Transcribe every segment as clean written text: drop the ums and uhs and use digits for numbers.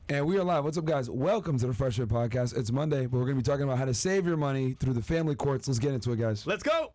And we are live. What's up, guys? Welcome to the Fresh&Fit podcast. It's Monday, but we're going to be talking about how to save your money through the family courts. Let's get into it, guys. Let's go.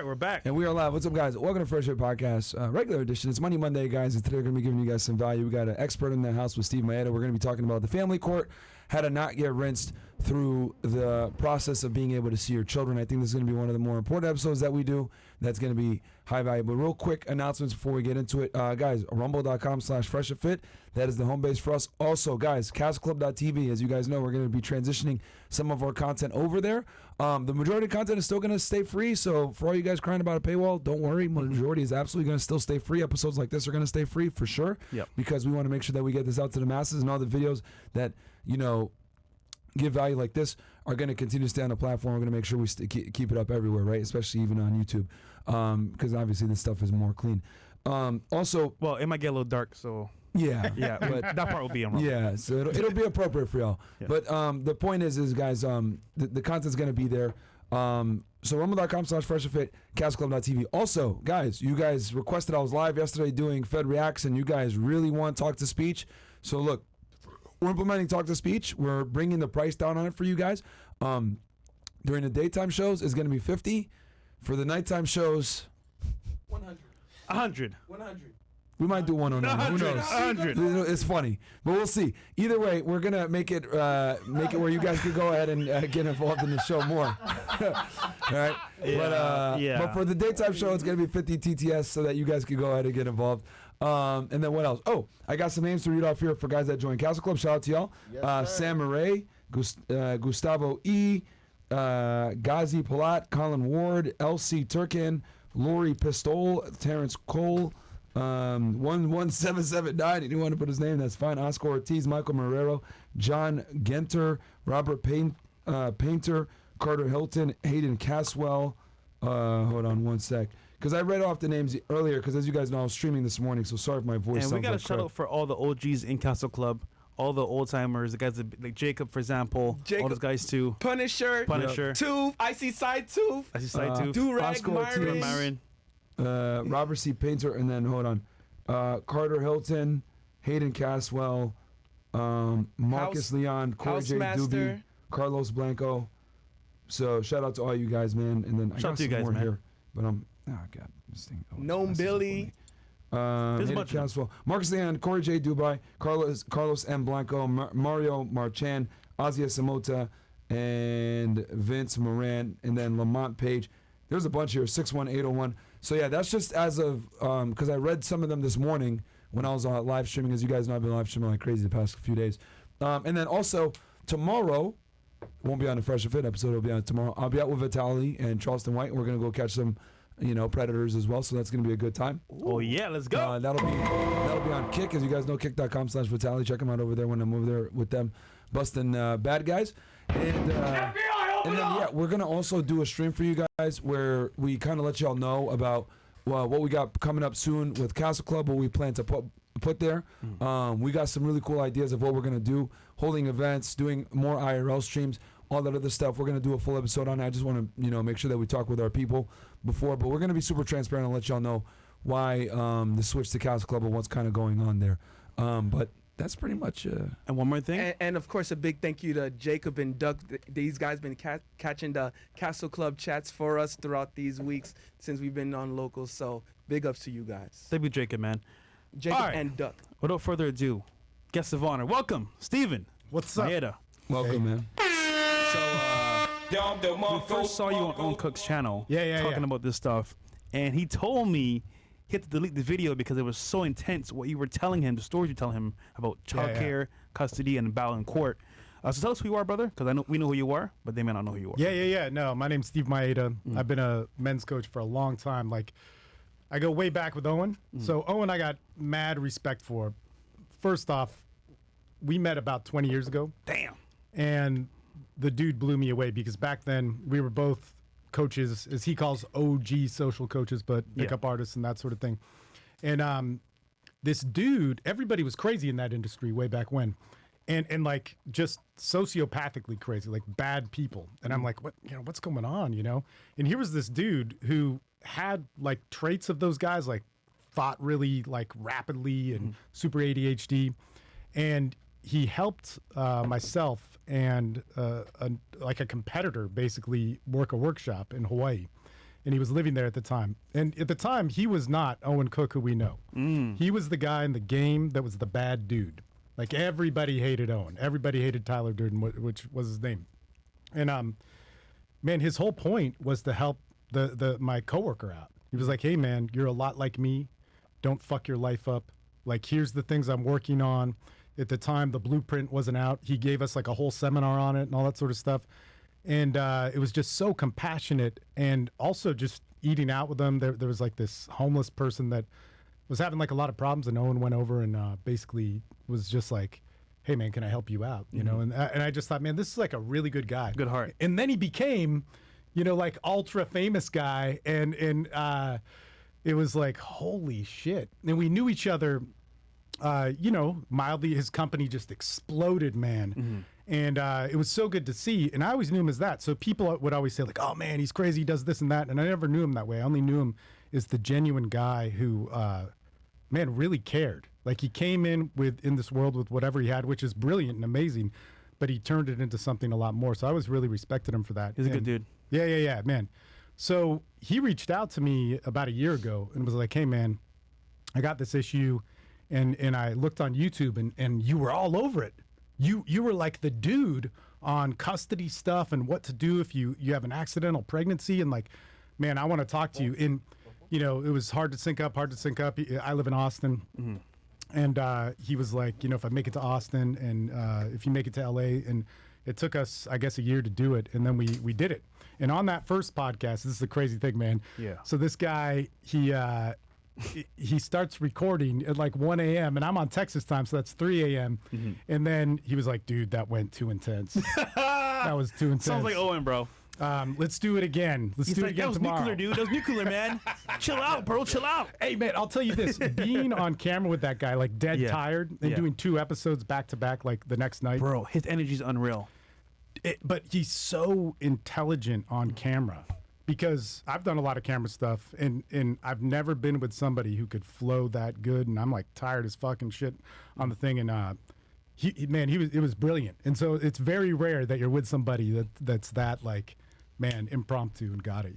We're back. And we are live. What's up, guys? Welcome to Fresh&Fit Podcast, regular edition. It's Money Monday, guys, and today we're going to be giving you guys some value. We got an expert in the house with Steve Mayeda. We're going to be talking about the family court, how to not get rinsed through the process of being able to see your children. I think this is going to be one of the more important episodes that we do. That's going to be high value. But real quick announcements before we get into it. Guys, rumble.com/freshandfit. That is the home base for us. Also, guys, castleclub.tv. As you guys know, we're going to be transitioning some of our content over there. The majority of content is still going to stay free. So for all you guys crying about a paywall, don't worry. Majority is absolutely going to still stay free. Episodes like this are going to stay free for sure. Yep. Because we want to make sure that we get this out to the masses, and all the videos that, you know, give value like this are going to continue to stay on the platform. We're going to make sure we keep it up everywhere, right? Especially even on YouTube, because obviously this stuff is more clean. Also, well, it might get a little dark, so yeah, but that part will be on Rumble. Yeah, so it'll be appropriate for y'all. Yeah. But the point is guys, the content's going to be there. So rumble.com/freshandfit, castleclub.tv. Also, guys, you guys requested I was live yesterday doing Fed Reacts, and you guys really want talk to speech. So look, we're implementing talk to speech. We're bringing the price down on it for you guys. During the daytime shows, it's going to be $50. For the nighttime shows, $100. We might do 109. Who knows? 100. It's funny, but we'll see. Either way, we're gonna make it where you guys can go ahead and get involved in the show more. All right. Yeah. But for the daytime show, it's gonna be 50 TTS so that you guys can go ahead and get involved. And then what else? Oh, I got some names to read off here for guys that join Castle Club. Shout out to y'all. Yes, Sam Murray, Gustavo E, Ghazi Palat, Colin Ward, LC Turkin, Lori Pistol, Terrence Cole. 11779. Anyone want to put his name? That's fine. Oscar Ortiz, Michael Marrero, John Genter, Robert Painter, Carter Hilton, Hayden Caswell. Hold on one sec, because I read off the names earlier. Because as you guys know, I was streaming this morning, so sorry if my voice. And we got like a shout out for all the OGs in Castle Club, all the old timers, the guys like Jacob, for example, all those guys too. Punisher, Tooth, Icy Side Tooth, Durag, Myron. Robert C. Painter, and then hold on, Carter Hilton, Hayden Caswell, Marcus Leon, Corey J. Doobie, Carlos Blanco. So shout out to all you guys, man. And then I got some more here, but God, this thing. Gnome Billy, Hayden Caswell, Marcus Leon, Corey J. Dubai, Carlos M. Blanco, Mario Marchand, Ozzy Samota, and Vince Moran, and then Lamont Page. There's a bunch here, 61801. So yeah, that's just as of, because I read some of them this morning when I was live streaming. As you guys know, I've been live streaming like crazy the past few days. And then also, tomorrow, won't be on the Fresh and Fit episode, it'll be on tomorrow. I'll be out with Vitaly and Charleston White. We're going to go catch some, predators as well, so that's going to be a good time. Oh yeah, let's go. That'll be on Kick. As you guys know, kick.com/Vitaly. Check them out over there when I'm over there with them, busting bad guys. And then, we're going to also do a stream for you guys where we kind of let y'all know about what we got coming up soon with Castle Club, what we plan to put there. We got some really cool ideas of what we're going to do, holding events, doing more IRL streams, all that other stuff. We're going to do a full episode on it. I just want to, make sure that we talk with our people before, but we're going to be super transparent and let y'all know why the switch to Castle Club and what's kind of going on there. But that's pretty much. And one more thing. And of course, a big thank you to Jacob and Duck. These guys been catching the Castle Club chats for us throughout these weeks since we've been on locals. So big ups to you guys. Thank you, Jacob, man. Jacob and Duck. Without further ado, guest of honor, welcome, Steven. What's up? Mayeda. Welcome, man. So we first saw you on Own Cook's channel talking about this stuff, and he told me he had to delete the video because it was so intense what you were telling him, the stories you were telling him about childcare, custody, and battle in court. So tell us who you are, brother, because we know who you are, but they may not know who you are. Yeah. No, my name's Steve Mayeda. I've been a men's coach for a long time. Like, I go way back with Owen. So Owen, I got mad respect for. First off, we met about 20 years ago. Damn. And the dude blew me away because back then we were both coaches, as he calls OG social coaches, but pickup artists and that sort of thing. And this dude, everybody was crazy in that industry way back when. And like just sociopathically crazy, like bad people. And I'm like, what's going on, And here was this dude who had like traits of those guys, like thought really like rapidly and super ADHD. And he helped myself and like a competitor basically work a workshop in Hawaii. And he was living there at the time. And at the time, he was not Owen Cook, who we know. He was the guy in the game that was the bad dude. Like, everybody hated Owen. Everybody hated Tyler Durden, which was his name. And, man, his whole point was to help my coworker out. He was like, hey, man, you're a lot like me. Don't fuck your life up. Like, here's the things I'm working on. At the time, the blueprint wasn't out. He gave us, like, a whole seminar on it and all that sort of stuff. And it was just so compassionate. And also just eating out with them. There was, like, this homeless person that was having, like, a lot of problems. And Owen went over and basically was just like, hey, man, can I help you out? You know, and I just thought, man, this is like a really good guy. Good heart. And then he became, like ultra famous guy. And it was like, holy shit. And we knew each other, mildly. His company just exploded, man. And it was so good to see. And I always knew him as that. So people would always say like, oh man, he's crazy. He does this and that. And I never knew him that way. I only knew him as the genuine guy who, man, really cared. Like, he came in this world with whatever he had, which is brilliant and amazing, but he turned it into something a lot more. So I always really respected him for that. He's a good dude. Yeah, man. So he reached out to me about a year ago and was like, hey, man, I got this issue. And I looked on YouTube and you were all over it. You were like the dude on custody stuff and what to do if you have an accidental pregnancy. And like, man, I want to talk to you. And, it was hard to sync up. I live in Austin. And he was like, if I make it to Austin and if you make it to LA, and it took us, I guess, a year to do it. And then we did it. And on that first podcast, this is the crazy thing, man. Yeah. So this guy, he starts recording at like 1 a.m. and I'm on Texas time, so that's 3 a.m. And then he was like, dude, that went too intense. That was too intense. Sounds like Owen, bro. Let's do it again. Let's do it again tomorrow. Nuclear, dude. That was nuclear, man. Chill out, bro. Chill out. Hey, man, I'll tell you this. Being on camera with that guy, like dead tired, and doing 2 episodes back to back, like the next night. Bro, his energy's unreal. But he's so intelligent on camera. Because I've done a lot of camera stuff, and I've never been with somebody who could flow that good, and I'm like tired as fucking shit on the thing, and it was brilliant. And so it's very rare that you're with somebody that's that like, man, impromptu and got it,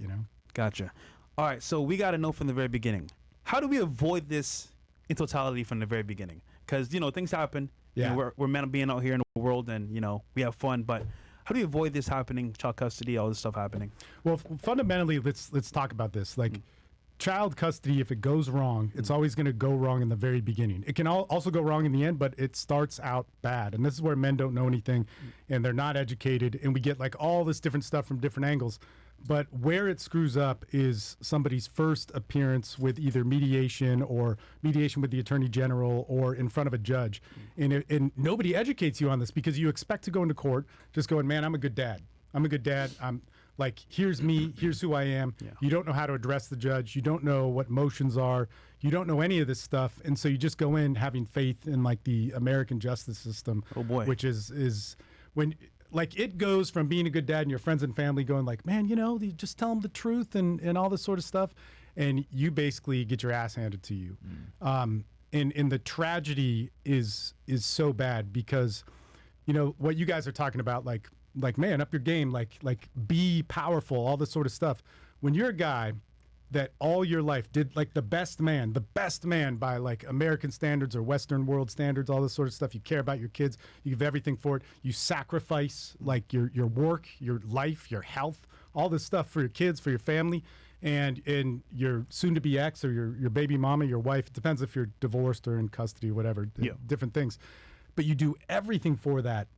Gotcha. All right, so we got to know from the very beginning. How do we avoid this in totality from the very beginning? Because, things happen. Yeah. We're meant to being out here in the world, and, we have fun, but how do you avoid this happening, child custody, all this stuff happening? Well, fundamentally, let's talk about this. Like, child custody, if it goes wrong, it's always going to go wrong in the very beginning. It can also go wrong in the end, but it starts out bad. And this is where men don't know anything, and they're not educated, and we get like all this different stuff from different angles. But where it screws up is somebody's first appearance with either mediation or mediation with the attorney general or in front of a judge. And nobody educates you on this because you expect to go into court just going, man, I'm a good dad. I'm like, here's me, here's who I am. Yeah. You don't know how to address the judge. You don't know what motions are. You don't know any of this stuff. And so you just go in having faith in like the American justice system. Oh boy. Which is when... Like, it goes from being a good dad and your friends and family going like, man, you just tell them the truth and all this sort of stuff. And you basically get your ass handed to you. And the tragedy is so bad because, what you guys are talking about, like, man, up your game, like be powerful, all this sort of stuff. When you're a guy that all your life did like the best man by like American standards or Western world standards, all this sort of stuff. You care about your kids. You give everything for it. You sacrifice like your work, your life, your health, all this stuff for your kids, for your family. and your soon-to-be ex or your baby mama, your wife, it depends if you're divorced or in custody or whatever, different things. But you do everything for that.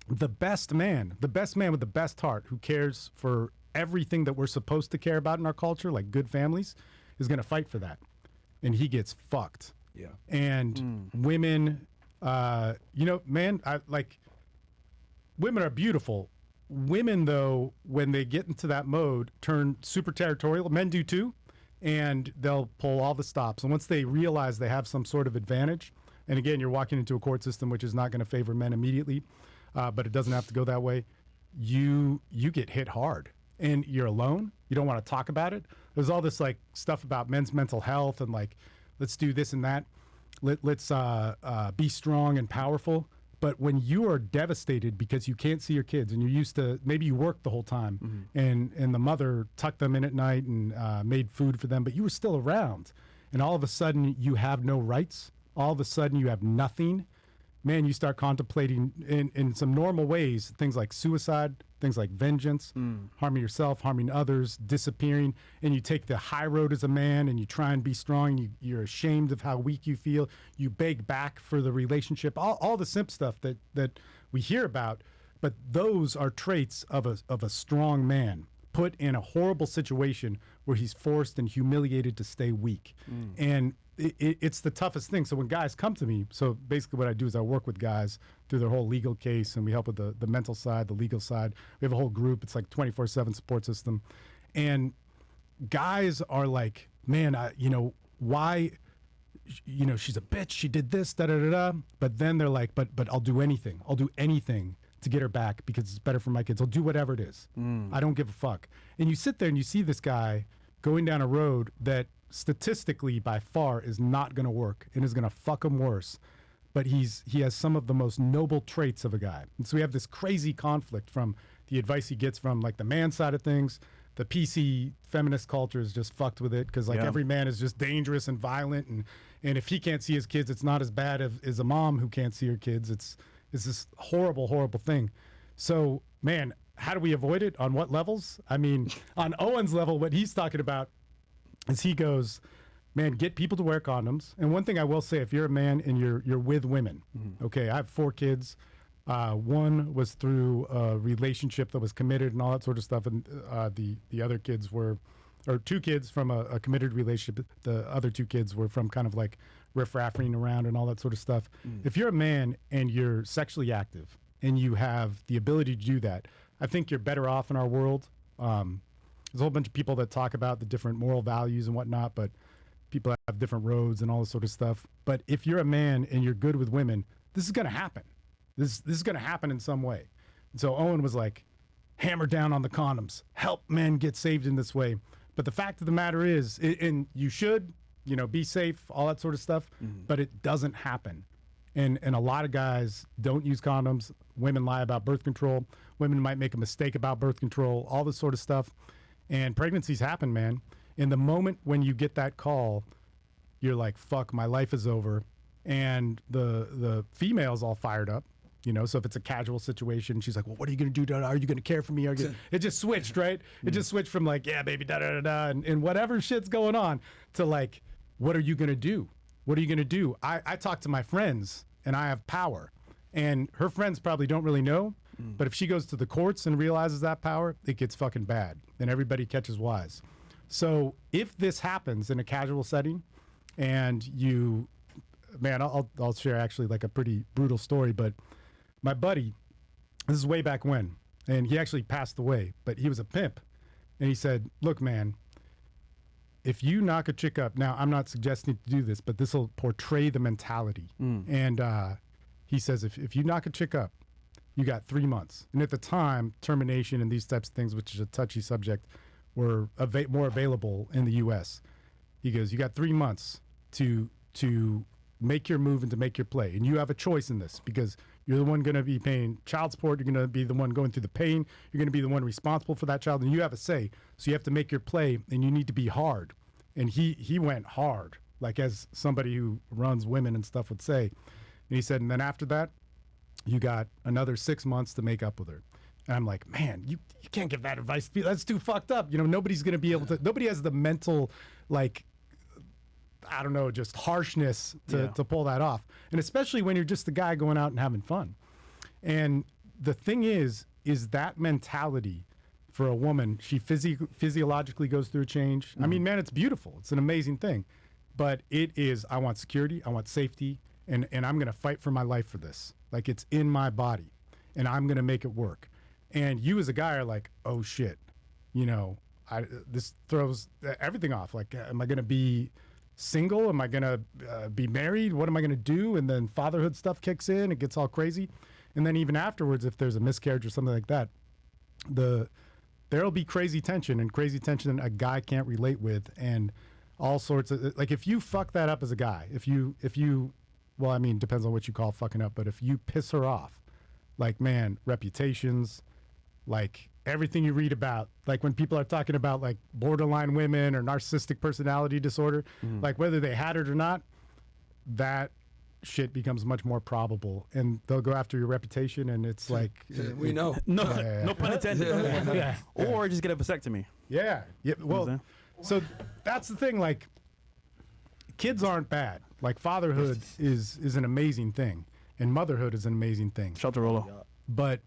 The best man with the best heart, who cares for everything that we're supposed to care about in our culture, like good families, is going to fight for that. And he gets fucked. Yeah. And women, man, women are beautiful. Women, though, when they get into that mode, turn super territorial. Men do too. And they'll pull all the stops. And once they realize they have some sort of advantage, and again, you're walking into a court system which is not going to favor men immediately, but it doesn't have to go that way, you get hit hard. And you're alone. You don't want to talk about it. There's all this like stuff about men's mental health and like, let's do this and that. Let's be strong and powerful. But when you are devastated because you can't see your kids and you're used to, maybe you worked the whole time and the mother tucked them in at night and made food for them, but you were still around. And all of a sudden you have no rights. All of a sudden you have nothing. Man, you start contemplating in some normal ways, things like suicide, things like vengeance, harming yourself, harming others, disappearing, and you take the high road as a man and you try and be strong. You're ashamed of how weak you feel. You beg back for the relationship, all the simp stuff that we hear about, but those are traits of a strong man put in a horrible situation where he's forced and humiliated to stay weak. And it's the toughest thing. So when guys come to me, so basically what I do is I work with guys through their whole legal case, and we help with the mental side, the legal side. We have a whole group. It's like 24/7 support system. And guys are like, man, why, she's a bitch. She did this, da-da-da-da. But then they're like, but I'll do anything. I'll do anything to get her back because it's better for my kids. I'll do whatever it is. I don't give a fuck. And you sit there and you see this guy going down a road that statistically by far is not going to work and is going to fuck him worse, but he has some of the most noble traits of a guy. And so we have this crazy conflict from the advice he gets from like the man side of things. The PC feminist culture is just fucked with it because every man is just dangerous and violent, and if he can't see his kids, it's not as bad as a mom who can't see her kids. It's this horrible thing. So man, how do we avoid it? On what levels? I mean, on Owen's level, what he's talking about is he goes, man, get people to wear condoms. And one thing I will say, if you're a man and you're with women, okay, I have 4 kids. One was through a relationship that was committed and all that sort of stuff, and the other kids were, or 2 kids from a committed relationship. The other 2 kids were from kind of like riff-raffing around and all that sort of stuff. If you're a man and you're sexually active and you have the ability to do that, I think you're better off in our world. There's a whole bunch of people that talk about the different moral values and whatnot, but people have different roads and all this sort of stuff. But if you're a man and you're good with women, this is going to happen. This is going to happen in some way. And so Owen was like, hammer down on the condoms, help men get saved in this way. But the fact of the matter is, and you should, be safe, all that sort of stuff, but it doesn't happen. And a lot of guys don't use condoms. Women lie about birth control. Women might make a mistake about birth control, all this sort of stuff. And pregnancies happen, man. In the moment when you get that call, you're like, fuck, my life is over. And the female's all fired up, so if it's a casual situation, she's like, well, what are you going to do? Are you going to care for me? It just switched, right? It just switched from like, yeah, baby, da-da-da-da, and whatever shit's going on to like, what are you going to do? What are you going to do? I talk to my friends and I have power. And her friends probably don't really know. But if she goes to the courts and realizes that power, it gets fucking bad. And everybody catches wise. So if this happens in a casual setting and you, man, I'll share actually like a pretty brutal story. But my buddy, this is way back when, and he actually passed away, but he was a pimp. And he said, look, man, if you knock a chick up, now I'm not suggesting to do this, but this will portray the mentality. And he says, if you knock a chick up, you got 3 months. And at the time, termination and these types of things, which is a touchy subject, were more available in the U.S. He goes, you got 3 months to make your move and to make your play. And you have a choice in this because you're the one going to be paying child support. You're going to be the one going through the pain. You're going to be the one responsible for that child. And you have a say. So you have to make your play and you need to be hard. And he went hard, like as somebody who runs women and stuff would say. And he said, and then after that, you got another 6 months to make up with her. And I'm like, man, you can't give that advice. That's too fucked up. You know, nobody's going to be able to, nobody has the mental, like, I don't know, just harshness to pull that off. And especially when you're just the guy going out and having fun. And the thing is that mentality for a woman, she physiologically goes through a change. I mean, man, it's beautiful. It's an amazing thing. But it is, I want security, I want safety, and I'm going to fight for my life for this. Like, it's in my body, and I'm going to make it work. And you as a guy are like, oh, shit, you know, this throws everything off. Like, am I going to be single? Am I going to be married? What am I going to do? And then fatherhood stuff kicks in. It gets all crazy. And then even afterwards, if there's a miscarriage or something like that, there'll be crazy tension a guy can't relate with, and all sorts of, like, if you fuck that up as a guy, if you well, I mean, depends on what you call fucking up, but if you piss her off, like, man, reputations, like everything you read about, like when people are talking about like borderline women or narcissistic personality disorder, like whether they had it or not, that shit becomes much more probable, and they'll go after your reputation, and it's like we know. No pun intended. Or just get a vasectomy. Yeah. Well, so that's the thing. Like, kids aren't bad. Like, fatherhood is an amazing thing, and motherhood is an amazing thing. Shelter Rolo. But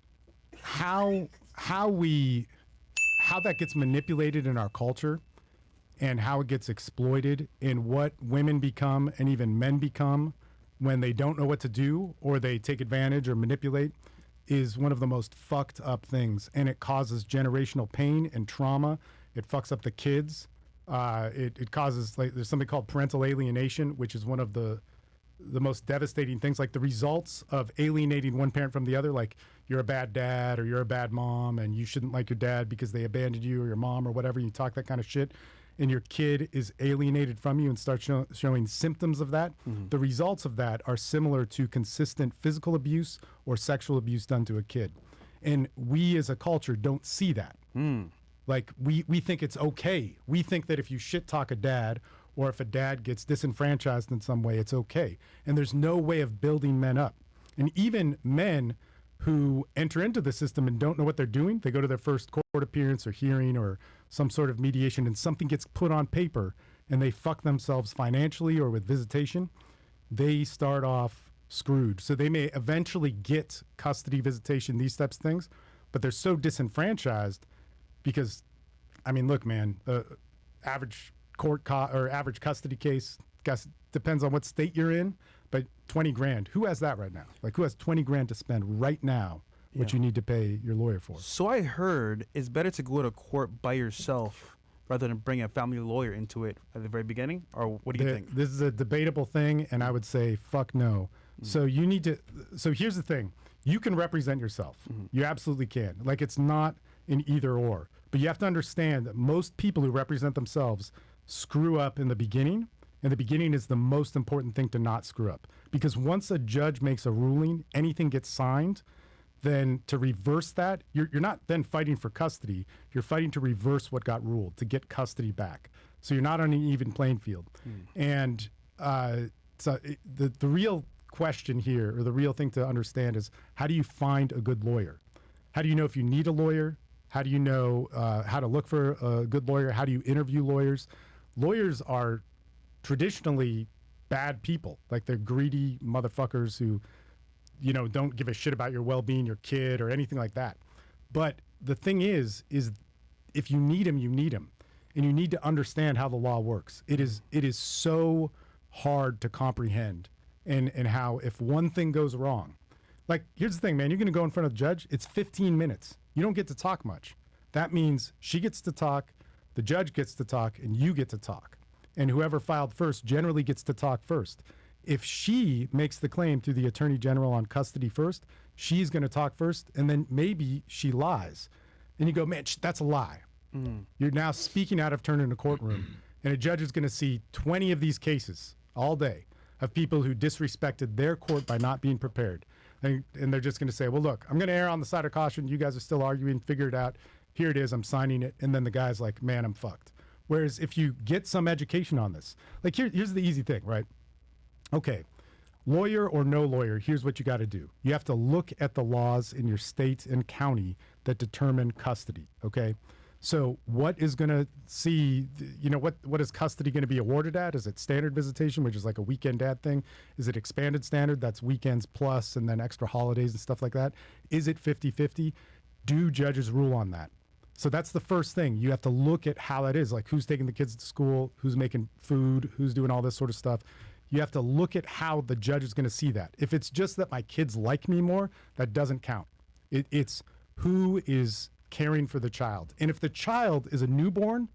how that gets manipulated in our culture, and how it gets exploited, and what women become and even men become when they don't know what to do, or they take advantage or manipulate, is one of the most fucked up things. And it causes generational pain and trauma. It fucks up the kids. It causes, like, there's something called parental alienation, which is one of the most devastating things. Like, the results of alienating one parent from the other, like, you're a bad dad or you're a bad mom and you shouldn't like your dad because they abandoned you or your mom or whatever. You talk that kind of shit, and your kid is alienated from you and starts showing symptoms of that. The results of that are similar to consistent physical abuse or sexual abuse done to a kid. And we as a culture don't see that. Like, we think it's okay. We think that if you shit talk a dad, or if a dad gets disenfranchised in some way, it's okay. And there's no way of building men up. And even men who enter into the system and don't know what they're doing, they go to their first court appearance or hearing or some sort of mediation, and something gets put on paper and they fuck themselves financially or with visitation, they start off screwed. So they may eventually get custody, visitation, these types of things, but they're so disenfranchised because, I mean, look, man, average average custody case, guess depends on what state you're in, but 20 grand. Who has that right now? Like, who has 20 grand to spend right now, which you need to pay your lawyer for? So I heard it's better to go to court by yourself rather than bring a family lawyer into it at the very beginning? Or what do you think? This is a debatable thing, and I would say fuck no. So you need to, so here's the thing. You can represent yourself. You absolutely can. Like, it's not an either or. But you have to understand that most people who represent themselves screw up in the beginning, and the beginning is the most important thing to not screw up. Because once a judge makes a ruling, anything gets signed, then to reverse that, you're not then fighting for custody. You're fighting to reverse what got ruled, to get custody back. So you're not on an even playing field. And so the real question here, or the real thing to understand, is how do you find a good lawyer? How do you know if you need a lawyer? How do you know how to look for a good lawyer? How do you interview lawyers? Lawyers are traditionally bad people. Like, they're greedy motherfuckers who, you know, don't give a shit about your well-being, your kid, or anything like that. But the thing is if you need him, you need him. And you need to understand how the law works. It is so hard to comprehend, and how if one thing goes wrong, like, here's the thing, man, you're going to go in front of the judge, it's 15 minutes. You don't get to talk much. That means she gets to talk, the judge gets to talk, and you get to talk. And whoever filed first generally gets to talk first. If she makes the claim through the attorney general on custody first, she's going to talk first, and then maybe she lies. And you go, man, that's a lie. You're now speaking out of turn in a courtroom, and a judge is going to see 20 of these cases all day of people who disrespected their court by not being prepared. And they're just going to say, well, look, I'm going to err on the side of caution. You guys are still arguing. Figure it out. Here it is. I'm signing it. And then the guy's like, man, I'm fucked. Whereas if you get some education on this, like, here's the easy thing, right? Okay, lawyer or no lawyer, here's what you got to do. You have to look at the laws in your state and county that determine custody, okay? So what is going to what is custody going to be awarded at? Is it standard visitation, which is like a weekend dad thing? Is it expanded standard? That's weekends plus and then extra holidays and stuff like that. Is it 50-50? Do judges rule on that? So that's the first thing. You have to look at how that is, like who's taking the kids to school, who's making food, who's doing all this sort of stuff. You have to look at how the judge is going to see that. If it's just that my kids like me more, that doesn't count. It's who is caring for the child. And if the child is a newborn,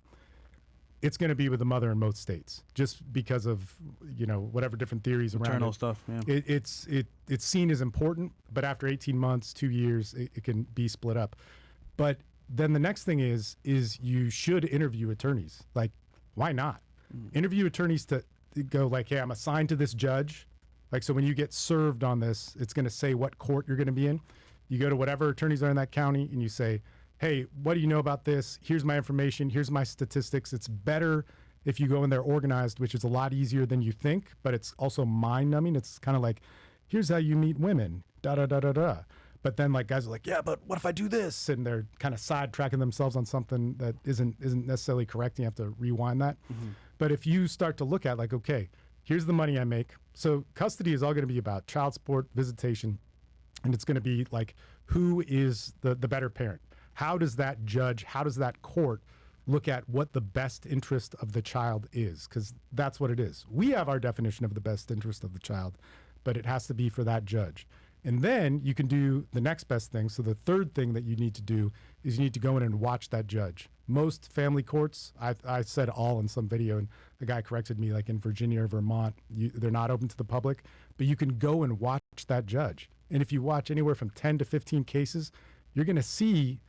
it's going to be with the mother in most states, just because of, whatever different theories around Maternal it. stuff, yeah. It's seen as important, but after 18 months, 2 years, it can be split up. But then the next thing is you should interview attorneys. Like, why not? Interview attorneys to go like, hey, I'm assigned to this judge. Like, so when you get served on this, it's going to say what court you're going to be in. You go to whatever attorneys are in that county and you say, hey, what do you know about this? Here's my information. Here's my statistics. It's better if you go in there organized, which is a lot easier than you think, but it's also mind-numbing. It's kind of like, here's how you meet women, da-da-da-da-da. But then like guys are like, yeah, but what if I do this? And they're kind of sidetracking themselves on something that isn't necessarily correct. And you have to rewind that. Mm-hmm. But if you start to look at like, okay, here's the money I make. So custody is all going to be about child support, visitation, and it's going to be like, who is the better parent? How does that judge, how does that court look at what the best interest of the child is? Because that's what it is. We have our definition of the best interest of the child, but it has to be for that judge. And then you can do the next best thing. So the third thing that you need to do is you need to go in and watch that judge. Most family courts, I said all in some video, and the guy corrected me, like in Virginia or Vermont, they're not open to the public, but you can go and watch that judge. And if you watch anywhere from 10 to 15 cases, you're going to see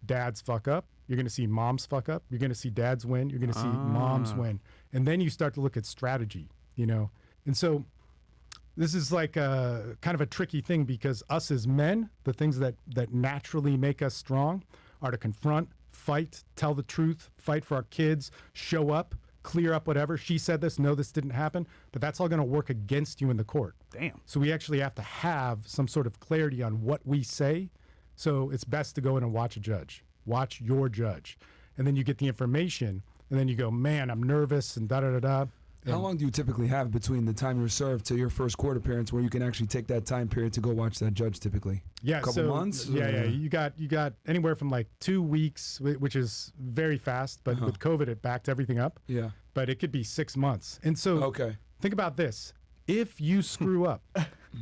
dads fuck up. You're going to see moms fuck up. You're going to see dads win. You're going to see moms win. And then you start to look at strategy, And so this is like a kind of a tricky thing, because us as men, the things that naturally make us strong are to confront, fight, tell the truth, fight for our kids, show up, clear up whatever. She said this, no, this didn't happen. But that's all going to work against you in the court. Damn. So we actually have to have some sort of clarity on what we say. So it's best to go in and watch a judge. Watch your judge. And then you get the information, and then you go, man, I'm nervous, and da-da-da-da. How long do you typically have between the time you're served to your first court appearance where you can actually take that time period to go watch that judge typically? Yeah, a couple months? Yeah. You got anywhere from like 2 weeks, which is very fast, but with COVID, it backed everything up. Yeah. But it could be 6 months. And so think about this. If you screw up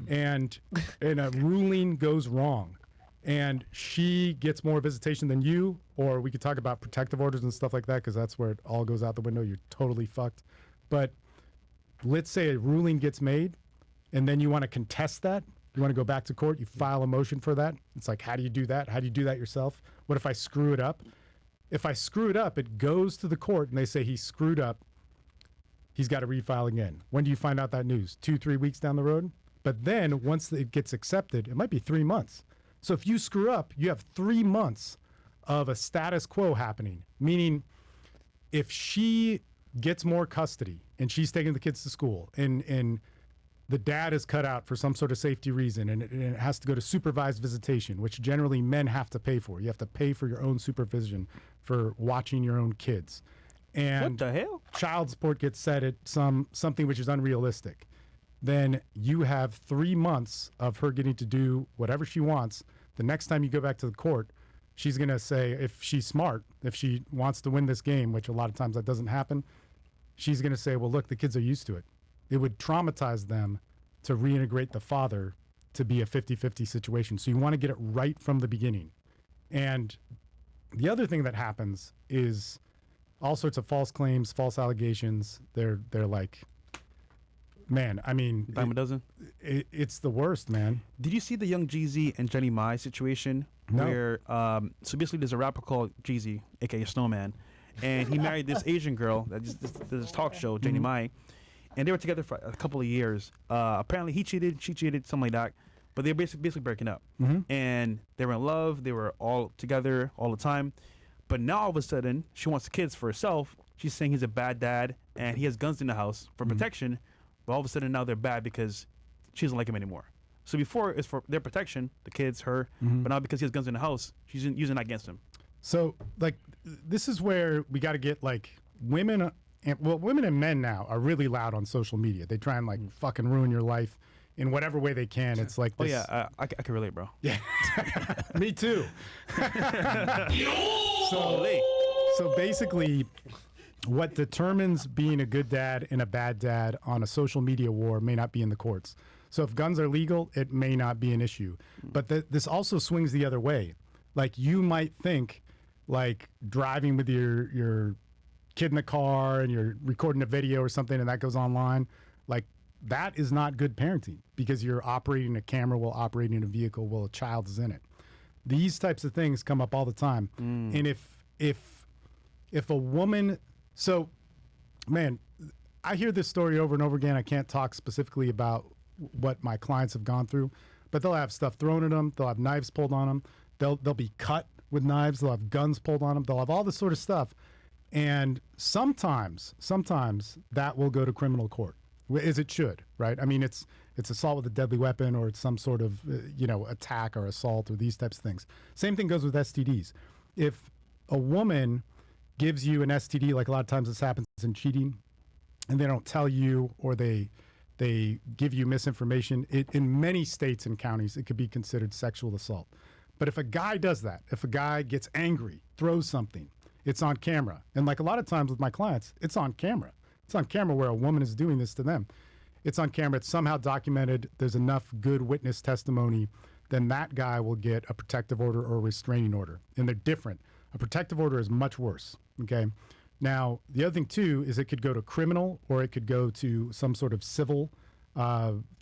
and a ruling goes wrong, and she gets more visitation than you, or we could talk about protective orders and stuff like that, because that's where it all goes out the window. You're totally fucked. But let's say a ruling gets made, and then you want to contest that. You want to go back to court. You file a motion for that. It's like, how do you do that? How do you do that yourself? What if I screw it up? If I screw it up, it goes to the court, and they say he screwed up. He's got to refile again. When do you find out that news? 2-3 weeks down the road? But then once it gets accepted, it might be 3 months. So if you screw up, you have 3 months of a status quo happening, meaning if she gets more custody and she's taking the kids to school and the dad is cut out for some sort of safety reason and it has to go to supervised visitation, which generally men have to pay for. You have to pay for your own supervision for watching your own kids. And what the hell? Child support gets set at something which is unrealistic. Then you have 3 months of her getting to do whatever she wants. The next time you go back to the court, she's going to say, if she's smart, if she wants to win this game, which a lot of times that doesn't happen, she's going to say, well, look, the kids are used to it. It would traumatize them to reintegrate the father to be a 50-50 situation. So you want to get it right from the beginning. And the other thing that happens is all sorts of false claims, false allegations. They're like, man, I mean, dime a dozen. It's the worst, man. Did you see the young Jeezy and Jenny Mai situation? No. Where so basically there's a rapper called Jeezy, aka Snowman, and he married this Asian girl that this talk show, Jenny Mai, and they were together for a couple of years. Apparently he cheated, she cheated, something like that, but they were basically breaking up, and they were in love. They were all together all the time, but now all of a sudden she wants the kids for herself. She's saying he's a bad dad and he has guns in the house for protection. But all of a sudden now they're bad because she doesn't like him anymore. So before it's for their protection, the kids, her, but now because he has guns in the house, she's using that against him. So like, this is where we got to get like women. Women and men now are really loud on social media. They try and like fucking ruin your life in whatever way they can. It's like this. Oh yeah, I can relate, bro. Yeah, me too. So basically, what determines being a good dad and a bad dad on a social media war may not be in the courts. So if guns are legal, it may not be an issue. But this also swings the other way. Like you might think, like driving with your kid in the car and you're recording a video or something and that goes online, like that is not good parenting because you're operating a camera while operating a vehicle while a child is in it. These types of things come up all the time. And if a woman, so man, I hear this story over and over again. I can't talk specifically about what my clients have gone through, but they'll have stuff thrown at them. They'll have knives pulled on them. They'll be cut with knives. They'll have guns pulled on them. They'll have all this sort of stuff. And sometimes that will go to criminal court, as it should, right? I mean, it's assault with a deadly weapon, or it's some sort of attack or assault or these types of things. Same thing goes with STDs. If a woman gives you an STD, like a lot of times this happens in cheating, and they don't tell you, or they give you misinformation, in many states and counties, it could be considered sexual assault. But if a guy does that, if a guy gets angry, throws something, it's on camera. And like a lot of times with my clients, it's on camera. It's on camera where a woman is doing this to them. It's on camera. It's somehow documented. There's enough good witness testimony. Then that guy will get a protective order or a restraining order. And they're different. A protective order is much worse. Okay. Now, the other thing too is it could go to criminal or it could go to some sort of civil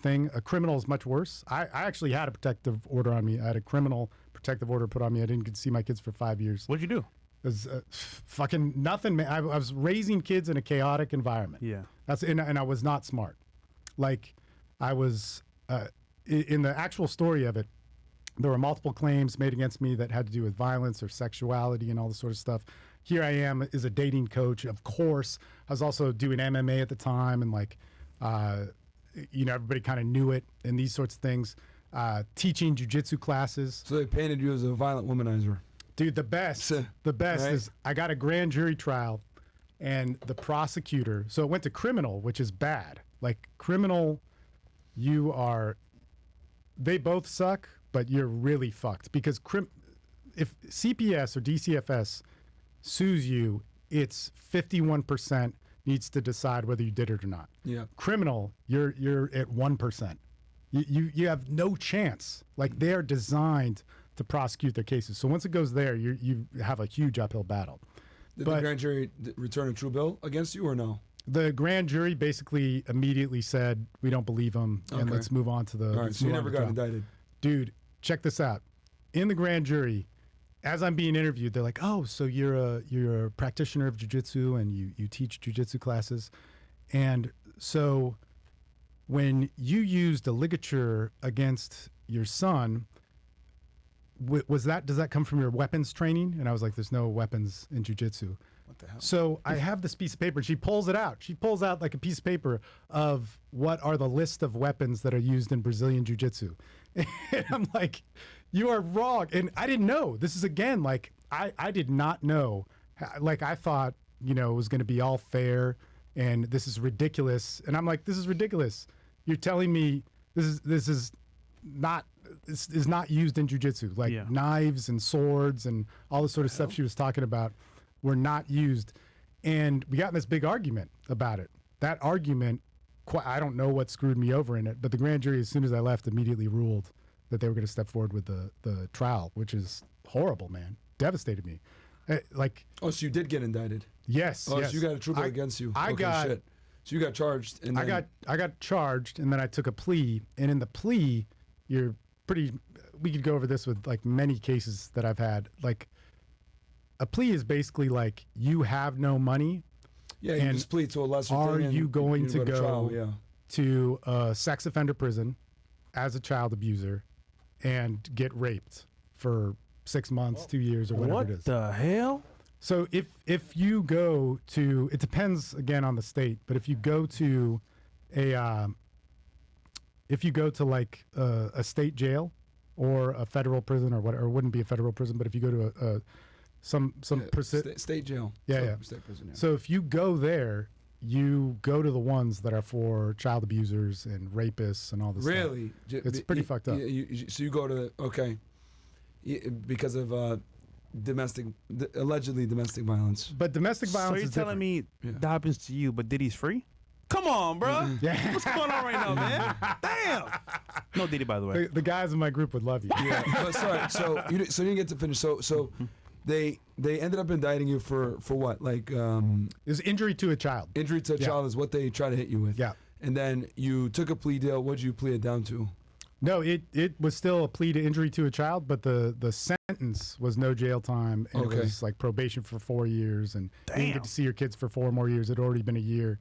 thing. A criminal is much worse. I actually had a protective order on me. I had a criminal protective order put on me. I didn't get to see my kids for 5 years. What'd you do? It was fucking nothing, man. I was raising kids in a chaotic environment. Yeah. And I was not smart. Like, I was, in the actual story of it, there were multiple claims made against me that had to do with violence or sexuality and all this sort of stuff. Here I am as a dating coach. Of course, I was also doing MMA at the time, and like, everybody kind of knew it and these sorts of things. Teaching jiu-jitsu classes. So they painted you as a violent womanizer. Dude, the best right? Is I got a grand jury trial, and the prosecutor, so it went to criminal, which is bad. Like criminal, they both suck, but you're really fucked because if CPS or DCFS sues you, it's 51% needs to decide whether you did it or not. Yeah. Criminal, you're at 1%. You have no chance. Like they are designed to prosecute their cases. So once it goes there, you have a huge uphill battle. Did the grand jury return a true bill against you or no? The grand jury basically immediately said, we don't believe him, and let's move on to the... All right, so you never got indicted. Dude, check this out. In the grand jury, as I'm being interviewed, they're like, oh, so you're a practitioner of jiu-jitsu and you teach jiu-jitsu classes. And so when you used a ligature against your son... does that come from your weapons training? And I was like, there's no weapons in jiu-jitsu. What the hell? So I have this piece of paper, and she pulls it out. She pulls out like a piece of paper of what are the list of weapons that are used in Brazilian jiu-jitsu. And I'm like, you are wrong. And I didn't know. This is, again, like, I did not know. Like, I thought, it was going to be all fair, and this is ridiculous. And I'm like, this is ridiculous. You're telling me this is not used in jiu-jitsu. Like knives and swords and all this sort of stuff she was talking about were not used. And we got in this big argument about it. That argument, I don't know what screwed me over in it, but the grand jury, as soon as I left, immediately ruled that they were going to step forward with the trial, which is horrible, man. Devastated me. So you did get indicted? Yes. Oh, yes. so you got a true bill against you? Shit. So you got charged? And I got charged, and then I took a plea. And in the plea, we could go over this with like many cases that I've had. Like a plea is basically like you have no money. Yeah, you just plead to a lesser thing. Are you going to go trial, to a sex offender prison as a child abuser and get raped for 6 months, 2 years, or whatever it is? What the hell? So if you go to, it depends again on the state, but if you go to if you go to like a state jail or a federal prison or what, or it wouldn't be a federal prison, but if you go to state jail. Yeah. State prison. Yeah. So if you go there, you go to the ones that are for child abusers and rapists and all this stuff. Really? It's pretty fucked up. So you go to because of allegedly domestic violence. But domestic violence So you're is telling different. me that happens to you, but Diddy's free? Come on, bro. Yeah. What's going on right now, man? Damn. No Diddy, by the way. The guys in my group would love you. Yeah. But sorry. So you didn't get to finish. So they ended up indicting you for what? Like It's injury to a child. injury to a child is what they try to hit you with. Yeah. And then you took a plea deal. What'd you plead it down to? No, it was still a plea to injury to a child, but the sentence was no jail time. And Okay. it was like probation for 4 years, and you didn't Damn. get to see your kids for 4 more years. It had already been a year,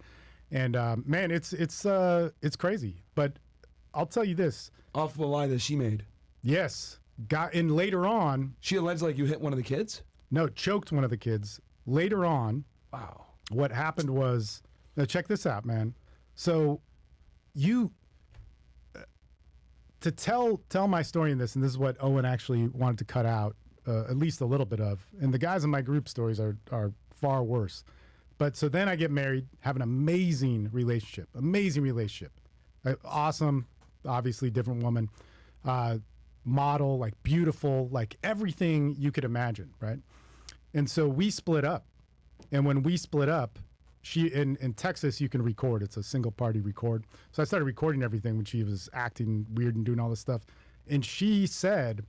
and man, it's crazy. But I'll tell you this: Off of a lie that she made. yes, and later on, She alleged like you hit one of the kids? no, choked one of the kids. Later on, Wow. what happened was, now check this out, man. So you to tell my story in this, and this is what Owen actually wanted to cut out at least a little bit of, and the guys in my group stories are far worse. But so then I get married, have an amazing relationship, awesome, obviously different woman, model, like beautiful, like everything you could imagine, right? And so we split up. And when we split up, she in Texas you can record. It's a single party record. So I started recording everything when she was acting weird and doing all this stuff. And she said,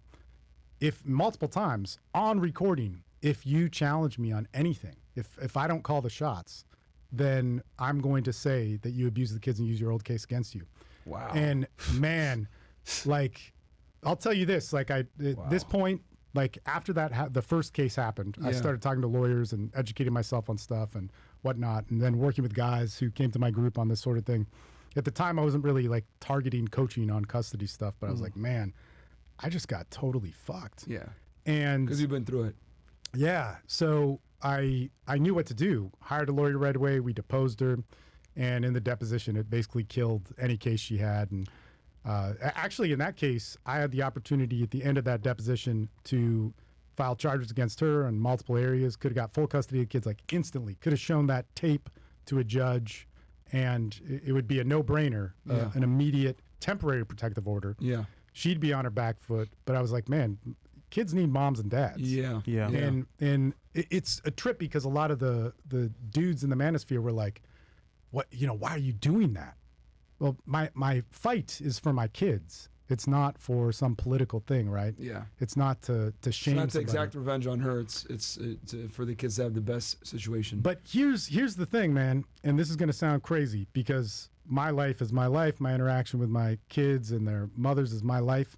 if multiple times on recording, if you challenge me on anything, if I don't call the shots, then I'm going to say that you abuse the kids and use your old case against you. Wow. And man, like, I'll tell you this, like at this point, like after that, the first case happened, I Yeah. started talking to lawyers and educating myself on stuff and whatnot, and then working with guys who came to my group on this sort of thing. At the time, I wasn't really like targeting coaching on custody stuff, but I was like, man, I just got totally fucked. Yeah. And Because you've been through it. yeah, so I knew what to do. Hired a lawyer right away. We deposed her, and in the deposition, it basically killed any case she had. And actually, in that case, I had the opportunity at the end of that deposition to file charges against her in multiple areas. Could have got full custody of kids like instantly. Could have shown that tape to a judge, and it would be a no-brainer, Yeah. an immediate temporary protective order. Yeah. She'd be on her back foot. But I was like, man, kids need moms and dads. Yeah. Yeah. And it's a trip because a lot of the dudes in the manosphere were like, what, why are you doing that? Well, my fight is for my kids. It's not for some political thing, right? Yeah. It's not to It's shame not to somebody. exact revenge on her. It's for the kids to have the best situation. But here's the thing, man, and this is going to sound crazy because my life is my life. My interaction with my kids and their mothers is my life.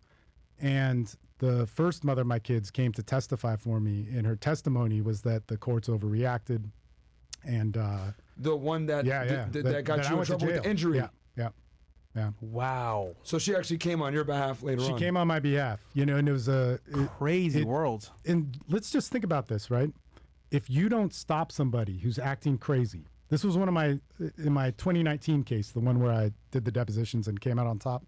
And the first mother of my kids came to testify for me, and her testimony was that the courts overreacted. And the one that that got I you in went to trouble with jail. the injury. Yeah. Wow. So she actually came on your behalf later on. She came on my behalf, and it was Crazy world. and let's just think about this, right? If you don't stop somebody who's acting crazy, this was in my 2019 case, the one where I did the depositions and came out on top.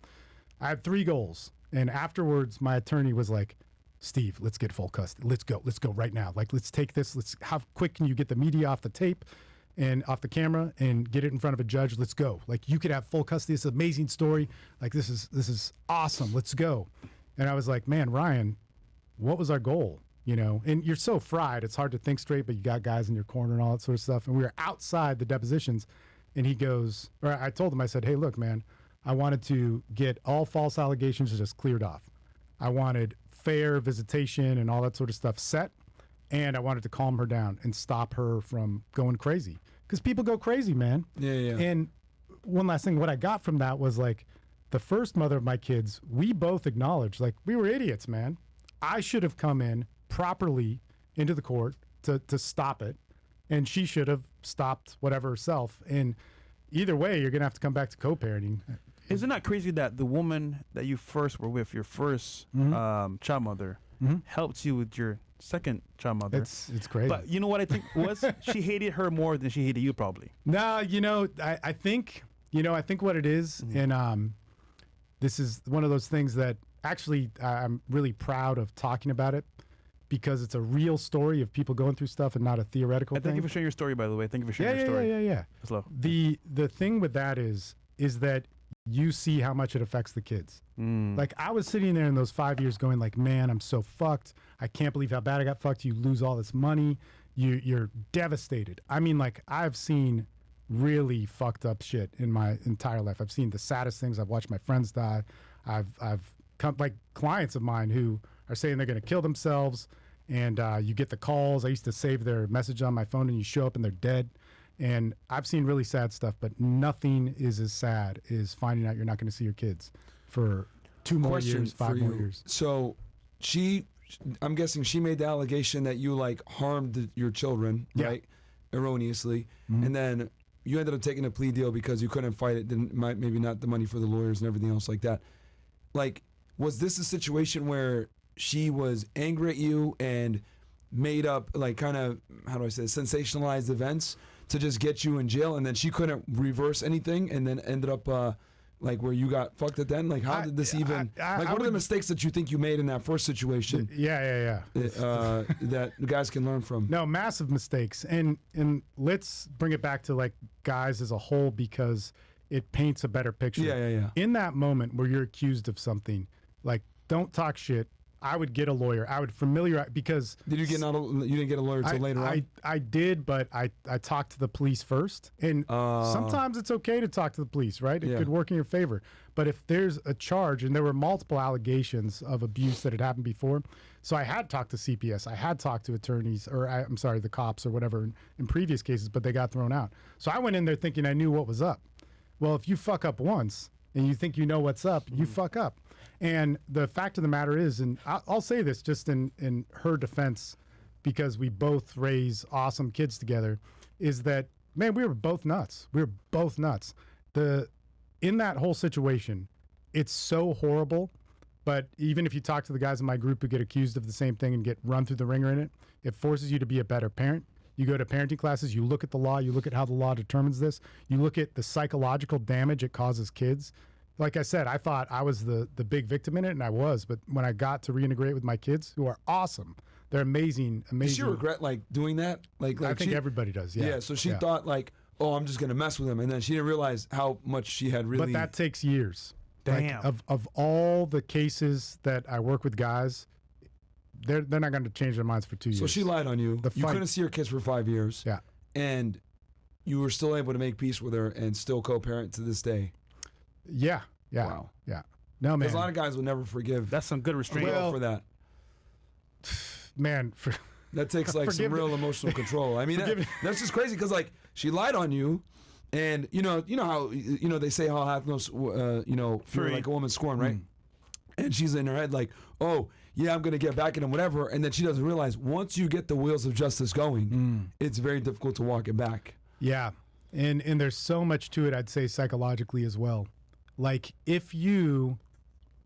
I had 3 goals, and afterwards, my attorney was like, "Steve, let's get full custody. Let's go right now. Like, let's take this. How quick can you get the media off the tape and off the camera and get it in front of a judge? Let's go. Like, you could have full custody. It's an amazing story. Like, this is awesome. Let's go." And I was like, "Man, Ryan, what was our goal?" And you're so fried, it's hard to think straight, but you got guys in your corner and all that sort of stuff. And we were outside the depositions, and he goes, or I told him, I said, "Hey, look, man, I wanted to get all false allegations just cleared off. I wanted fair visitation and all that sort of stuff set, and I wanted to calm her down and stop her from going crazy. Because people go crazy, man." Yeah. And one last thing, what I got from that was like, the first mother of my kids, we both acknowledged, like, we were idiots, man. I should have come in properly into the court to stop it, and she should have stopped whatever herself. And either way, you're gonna have to come back to co-parenting. Isn't that crazy that the woman that you first were with, your first child mother, helped you with your second child mother? It's crazy. But you know what I think was? She hated her more than she hated you, probably. No, I think what it is, and this is one of those things that actually I'm really proud of talking about it because it's a real story of people going through stuff and not a theoretical And thing. thank you for sharing your story, by the way. Thank you for sharing your story. Yeah. That's love. The thing with that is that you see how much it affects the kids. Like I was sitting there in those 5 years going like, man, I'm so fucked. I can't believe how bad I got fucked. You lose all this money. You're devastated. I mean, like I've seen really fucked up shit in my entire life. I've seen the saddest things. I've watched my friends die. I've come like clients of mine who are saying they're going to kill themselves, and you get the calls. I used to save their message on my phone, and you show up and they're dead. And I've seen really sad stuff, but nothing is as sad as finding out you're not going to see your kids for 2 more years, 5 more years. So I'm guessing she made the allegation that you like harmed your children, right? Erroneously. And then you ended up taking a plea deal because you couldn't fight it. Maybe not the money for the lawyers and everything else like that. Like, was this a situation where she was angry at you and made up like kind of, how do I say, sensationalized events to just get you in jail, and then she couldn't reverse anything and then ended up like where you got fucked at then? Like how did this even, like what are the mistakes that you think you made in that first situation? Yeah. That the guys can learn from? No, massive mistakes. And let's bring it back to like guys as a whole because it paints a better picture. Yeah. In that moment where you're accused of something, like don't talk shit. I would get a lawyer. I would familiarize because you didn't get a lawyer until later on? I did, but I talked to the police first. And sometimes it's okay to talk to the police, right? It could work in your favor. But if there's a charge, and there were multiple allegations of abuse that had happened before, so I had talked to CPS, I had talked to attorneys, or I'm sorry, the cops or whatever in previous cases, but they got thrown out. So I went in there thinking I knew what was up. Well, if you fuck up once and you think you know what's up, you fuck up. And the fact of the matter is, and I'll say this just in her defense, because we both raise awesome kids together, is that, man, we were both nuts. We were both nuts. In that whole situation, it's so horrible. But even if you talk to the guys in my group who get accused of the same thing and get run through the ringer in it, it forces you to be a better parent. You go to parenting classes, you look at the law, you look at how the law determines this, you look at the psychological damage it causes kids. Like I said, I thought I was the big victim in it, and I was. But when I got to reintegrate with my kids, who are awesome, they're amazing. Did she regret like doing that? Like I think everybody does. Yeah. Yeah. So she thought like, oh, I'm just gonna mess with him, and then she didn't realize how much she had really. But that takes years. Damn. Like, of all the cases that I work with guys, they're not going to change their minds for 2 years. So she lied on you. You fight. couldn't see your kids for 5 years. Yeah. And you were still able to make peace with her and still co-parent to this day. Yeah. Wow. Yeah. No, man. Because a lot of guys would never forgive. That's some good restraint. For that. Man, That takes like some real emotional control. I mean, that's just crazy because like she lied on you, and you know how they say how hath no fear like a woman scorn, right? And she's in her head like, oh yeah, I'm gonna get back at him, whatever, and then she doesn't realize once you get the wheels of justice going, it's very difficult to walk it back. Yeah, and there's so much to it. I'd say psychologically as well. Like if you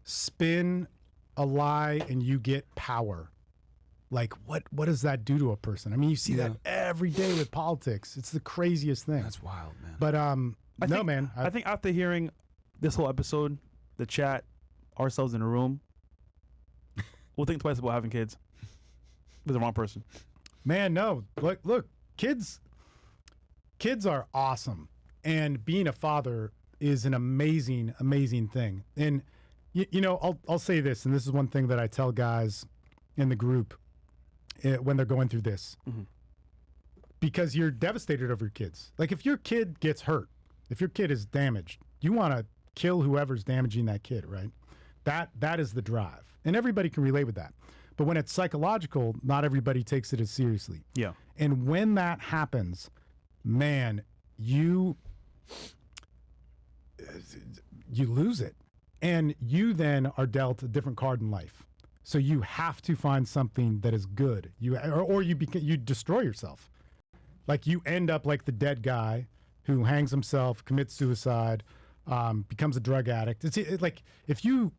spin a lie and you get power. Like, what does that do to a person? I mean, you see that every day with politics. It's the craziest thing. That's wild, man. But I think after hearing this whole episode, the chat, ourselves in a room, we'll think twice about having kids with the wrong person. Man, no. Look, kids are awesome. And being a father is an amazing, amazing thing. And, I'll say this, and this is one thing that I tell guys in the group when they're going through this, because you're devastated over your kids. Like if your kid gets hurt, if your kid is damaged, you want to kill whoever's damaging that kid, right? That is the drive, and everybody can relate with that. But when it's psychological, not everybody takes it as seriously. Yeah. And when that happens, man, you lose it, and you then are dealt a different card in life. So you have to find something that is good. You destroy yourself. Like you end up like the dead guy who hangs himself, commits suicide, becomes a drug addict. It's like if you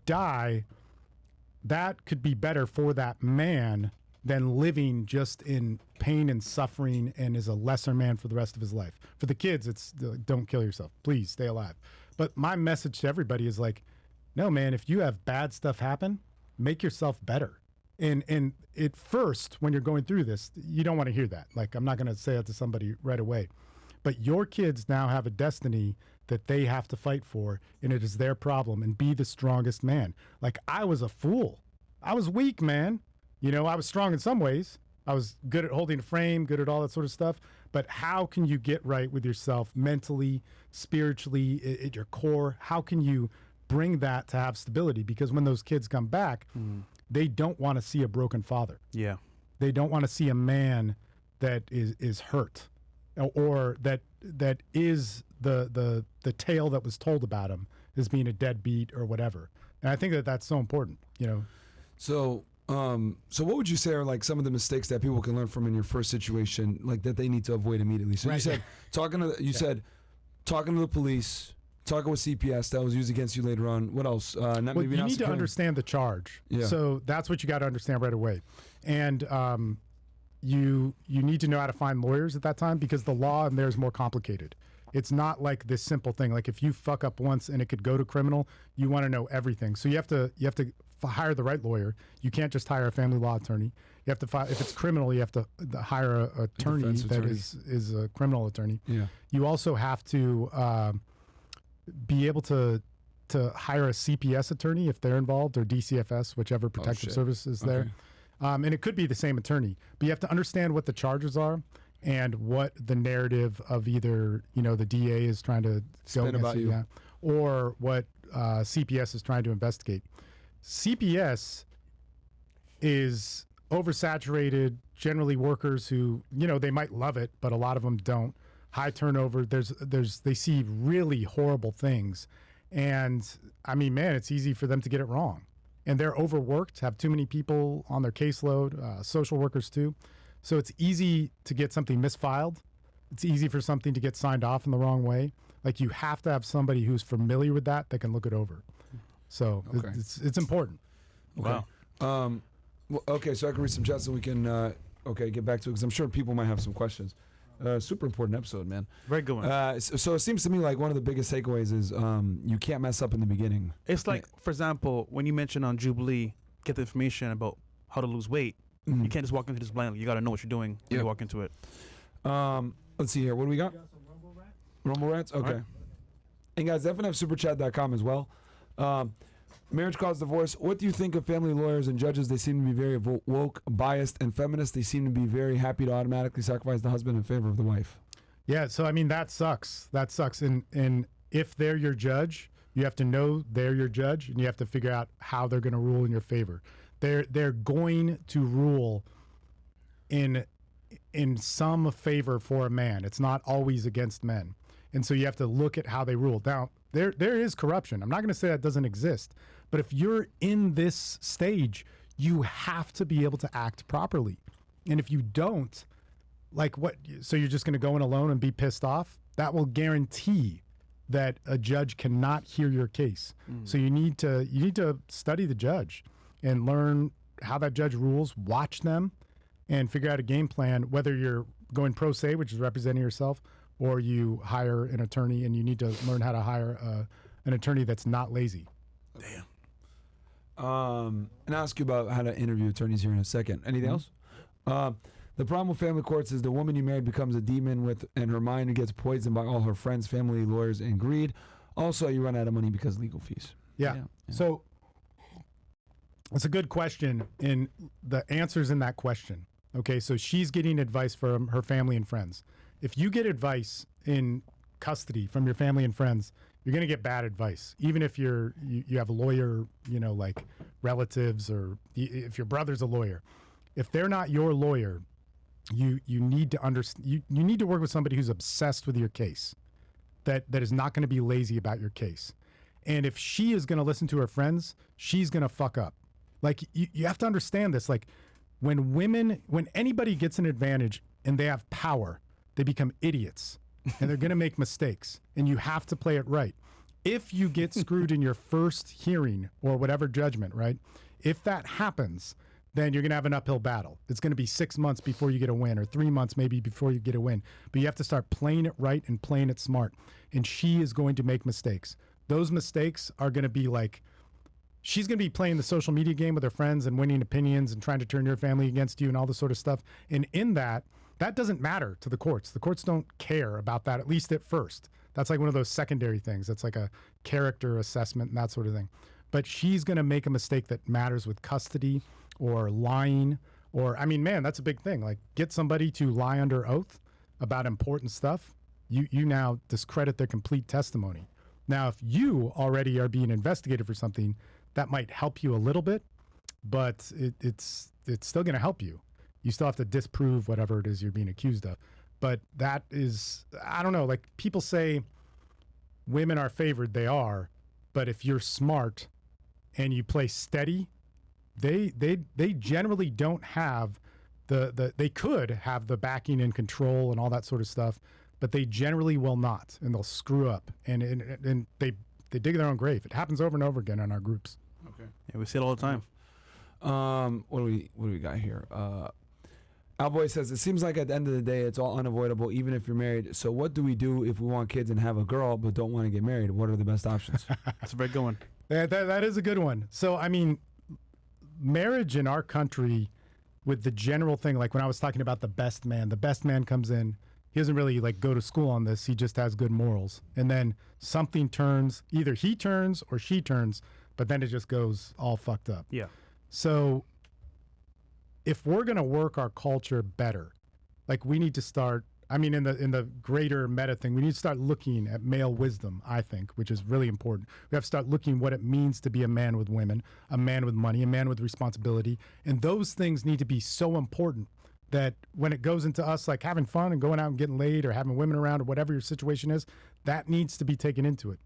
die, that could be better for that man than living just in pain and suffering and is a lesser man for the rest of his life. For the kids, it's don't kill yourself. Please stay alive. But my message to everybody is like, no, man, if you have bad stuff happen, make yourself better. And at first, when you're going through this, you don't want to hear that. Like, I'm not going to say that to somebody right away. But your kids now have a destiny that they have to fight for, and it is their problem, and be the strongest man. Like, I was a fool. I was weak, man. You know, I was strong in some ways. I was good at holding a frame, good at all that sort of stuff. But how can you get right with yourself mentally, spiritually, at your core? How can you bring that to have stability? Because when those kids come back, they don't want to see a broken father. Yeah. They don't want to see a man that is hurt, or that is the tale that was told about him as being a deadbeat or whatever. And I think that that's so important, you know. So what would you say are like some of the mistakes that people can learn from in your first situation, like that they need to avoid immediately? So Right. you said talking to the police, talking with CPS that was used against you later on. What else? Well, you need to understand the charge. Yeah. So that's what you got to understand right away. And you need to know how to find lawyers at that time, because the law in there is more complicated. It's not like this simple thing. Like, if you fuck up once and it could go to criminal, you want to know everything. So you have to hire the right lawyer. You can't just hire a family law attorney. You have to if it's criminal, you have to hire an attorney defense that attorney. is a criminal attorney. Yeah. You also have to be able to hire a CPS attorney if they're involved, or DCFS, whichever protective shit. service is there. And it could be the same attorney, but you have to understand what the charges are and what the narrative of either, you know, the DA is trying to go Spin against about you. yeah, or what CPS is trying to investigate. CPS is oversaturated, generally workers who, you know, they might love it, but a lot of them don't. High turnover. They see really horrible things. And I mean, man, it's easy for them to get it wrong. And they're overworked, have too many people on their caseload, social workers too. So it's easy to get something misfiled. It's easy for something to get signed off in the wrong way. Like, you have to have somebody who's familiar with that can look it over. So Okay. it's important. Okay. Wow. Okay, so I can read some chats and we can get back to it, because I'm sure people might have some questions. Super important episode, man. Very good one. So it seems to me like one of the biggest takeaways is you can't mess up in the beginning. It's like, for example, when you mentioned on Jubilee, get the information about how to lose weight. Mhm. You can't just walk into this blindly. You got to know what you're doing when Yep. you walk into it. Let's see here. What do we got? Rumble rats? Okay. Alright. And guys, definitely have superchat.com as well. Marriage cause divorce. What do you think of family lawyers and judges? They seem to be very woke, biased, and feminist. They seem to be very happy to automatically sacrifice the husband in favor of the wife. Yeah, so I mean, that sucks. That sucks. And if they're your judge, you have to know they're your judge, and you have to figure out how they're going to rule in your favor. They're going to rule in some favor for a man. It's not always against men. And so you have to look at how they rule. Now, there is corruption. I'm not going to say that doesn't exist, but if you're in this stage, you have to be able to act properly. And if you don't, like, what, so you're just going to go in alone and be pissed off? That will guarantee that a judge cannot hear your case. So you need to study the judge and learn how that judge rules, watch them, and figure out a game plan, whether you're going pro se, which is representing yourself, or you hire an attorney, and you need to learn how to hire an attorney that's not lazy. And I'll ask you about how to interview attorneys here in a second. Anything else? The problem with family courts is the woman you married becomes a demon and her mind gets poisoned by all her friends, family, lawyers, and greed. Also, you run out of money because of legal fees. Yeah. So it's a good question, and the answer's in that question. Okay, so she's getting advice from her family and friends. If you get advice in custody from your family and friends, you're going to get bad advice. Even if you have a lawyer, you know, like relatives, or if your brother's a lawyer. If they're not your lawyer, you need to understand. You need to work with somebody who's obsessed with your case, that is not going to be lazy about your case. And if she is going to listen to her friends, she's going to fuck up. Like, you have to understand this. Like, when anybody gets an advantage and they have power, they become idiots and they're going to make mistakes, and you have to play it right. If you get screwed in your first hearing or whatever judgment, right? If that happens, then you're going to have an uphill battle. It's going to be 6 months before you get a win, or 3 months maybe before you get a win. But you have to start playing it right and playing it smart. And she is going to make mistakes. those mistakes are going to be like, she's going to be playing the social media game with her friends and winning opinions and trying to turn your family against you and all this sort of stuff. And in that doesn't matter to the courts. The courts don't care about that, at least at first. That's like one of those secondary things. That's like a character assessment and that sort of thing. But she's going to make a mistake that matters with custody or lying or, I mean, man, that's a big thing. Like, get somebody to lie under oath about important stuff. You now discredit their complete testimony. Now, if you already are being investigated for something, that might help you a little bit, but it's still going to help you. You still have to disprove whatever it is you're being accused of. But that is, I don't know, like people say women are favored, they are, but if you're smart and you play steady, they generally don't have they could have the backing and control and all that sort of stuff, but they generally will not, and they'll screw up and they dig their own grave. It happens over and over again in our groups. Okay. Yeah, we see it all the time. What do we got here? Alboy says, it seems like at the end of the day, it's all unavoidable, even if you're married. So what do we do if we want kids and have a girl but don't want to get married? What are the best options? That's a very good one. That is a good one. So, I mean, marriage in our country with the general thing, like when I was talking about the best man comes in, he doesn't really like go to school on this. He just has good morals. And then something turns, either he turns or she turns, but then it just goes all fucked up. Yeah. So if we're going to work our culture better, like we need to start, I mean, in the greater meta thing, we need to start looking at male wisdom, I think, which is really important. We have to start looking what it means to be a man with women, a man with money, a man with responsibility. And those things need to be so important that when it goes into us like having fun and going out and getting laid or having women around or whatever your situation is, that needs to be taken into it.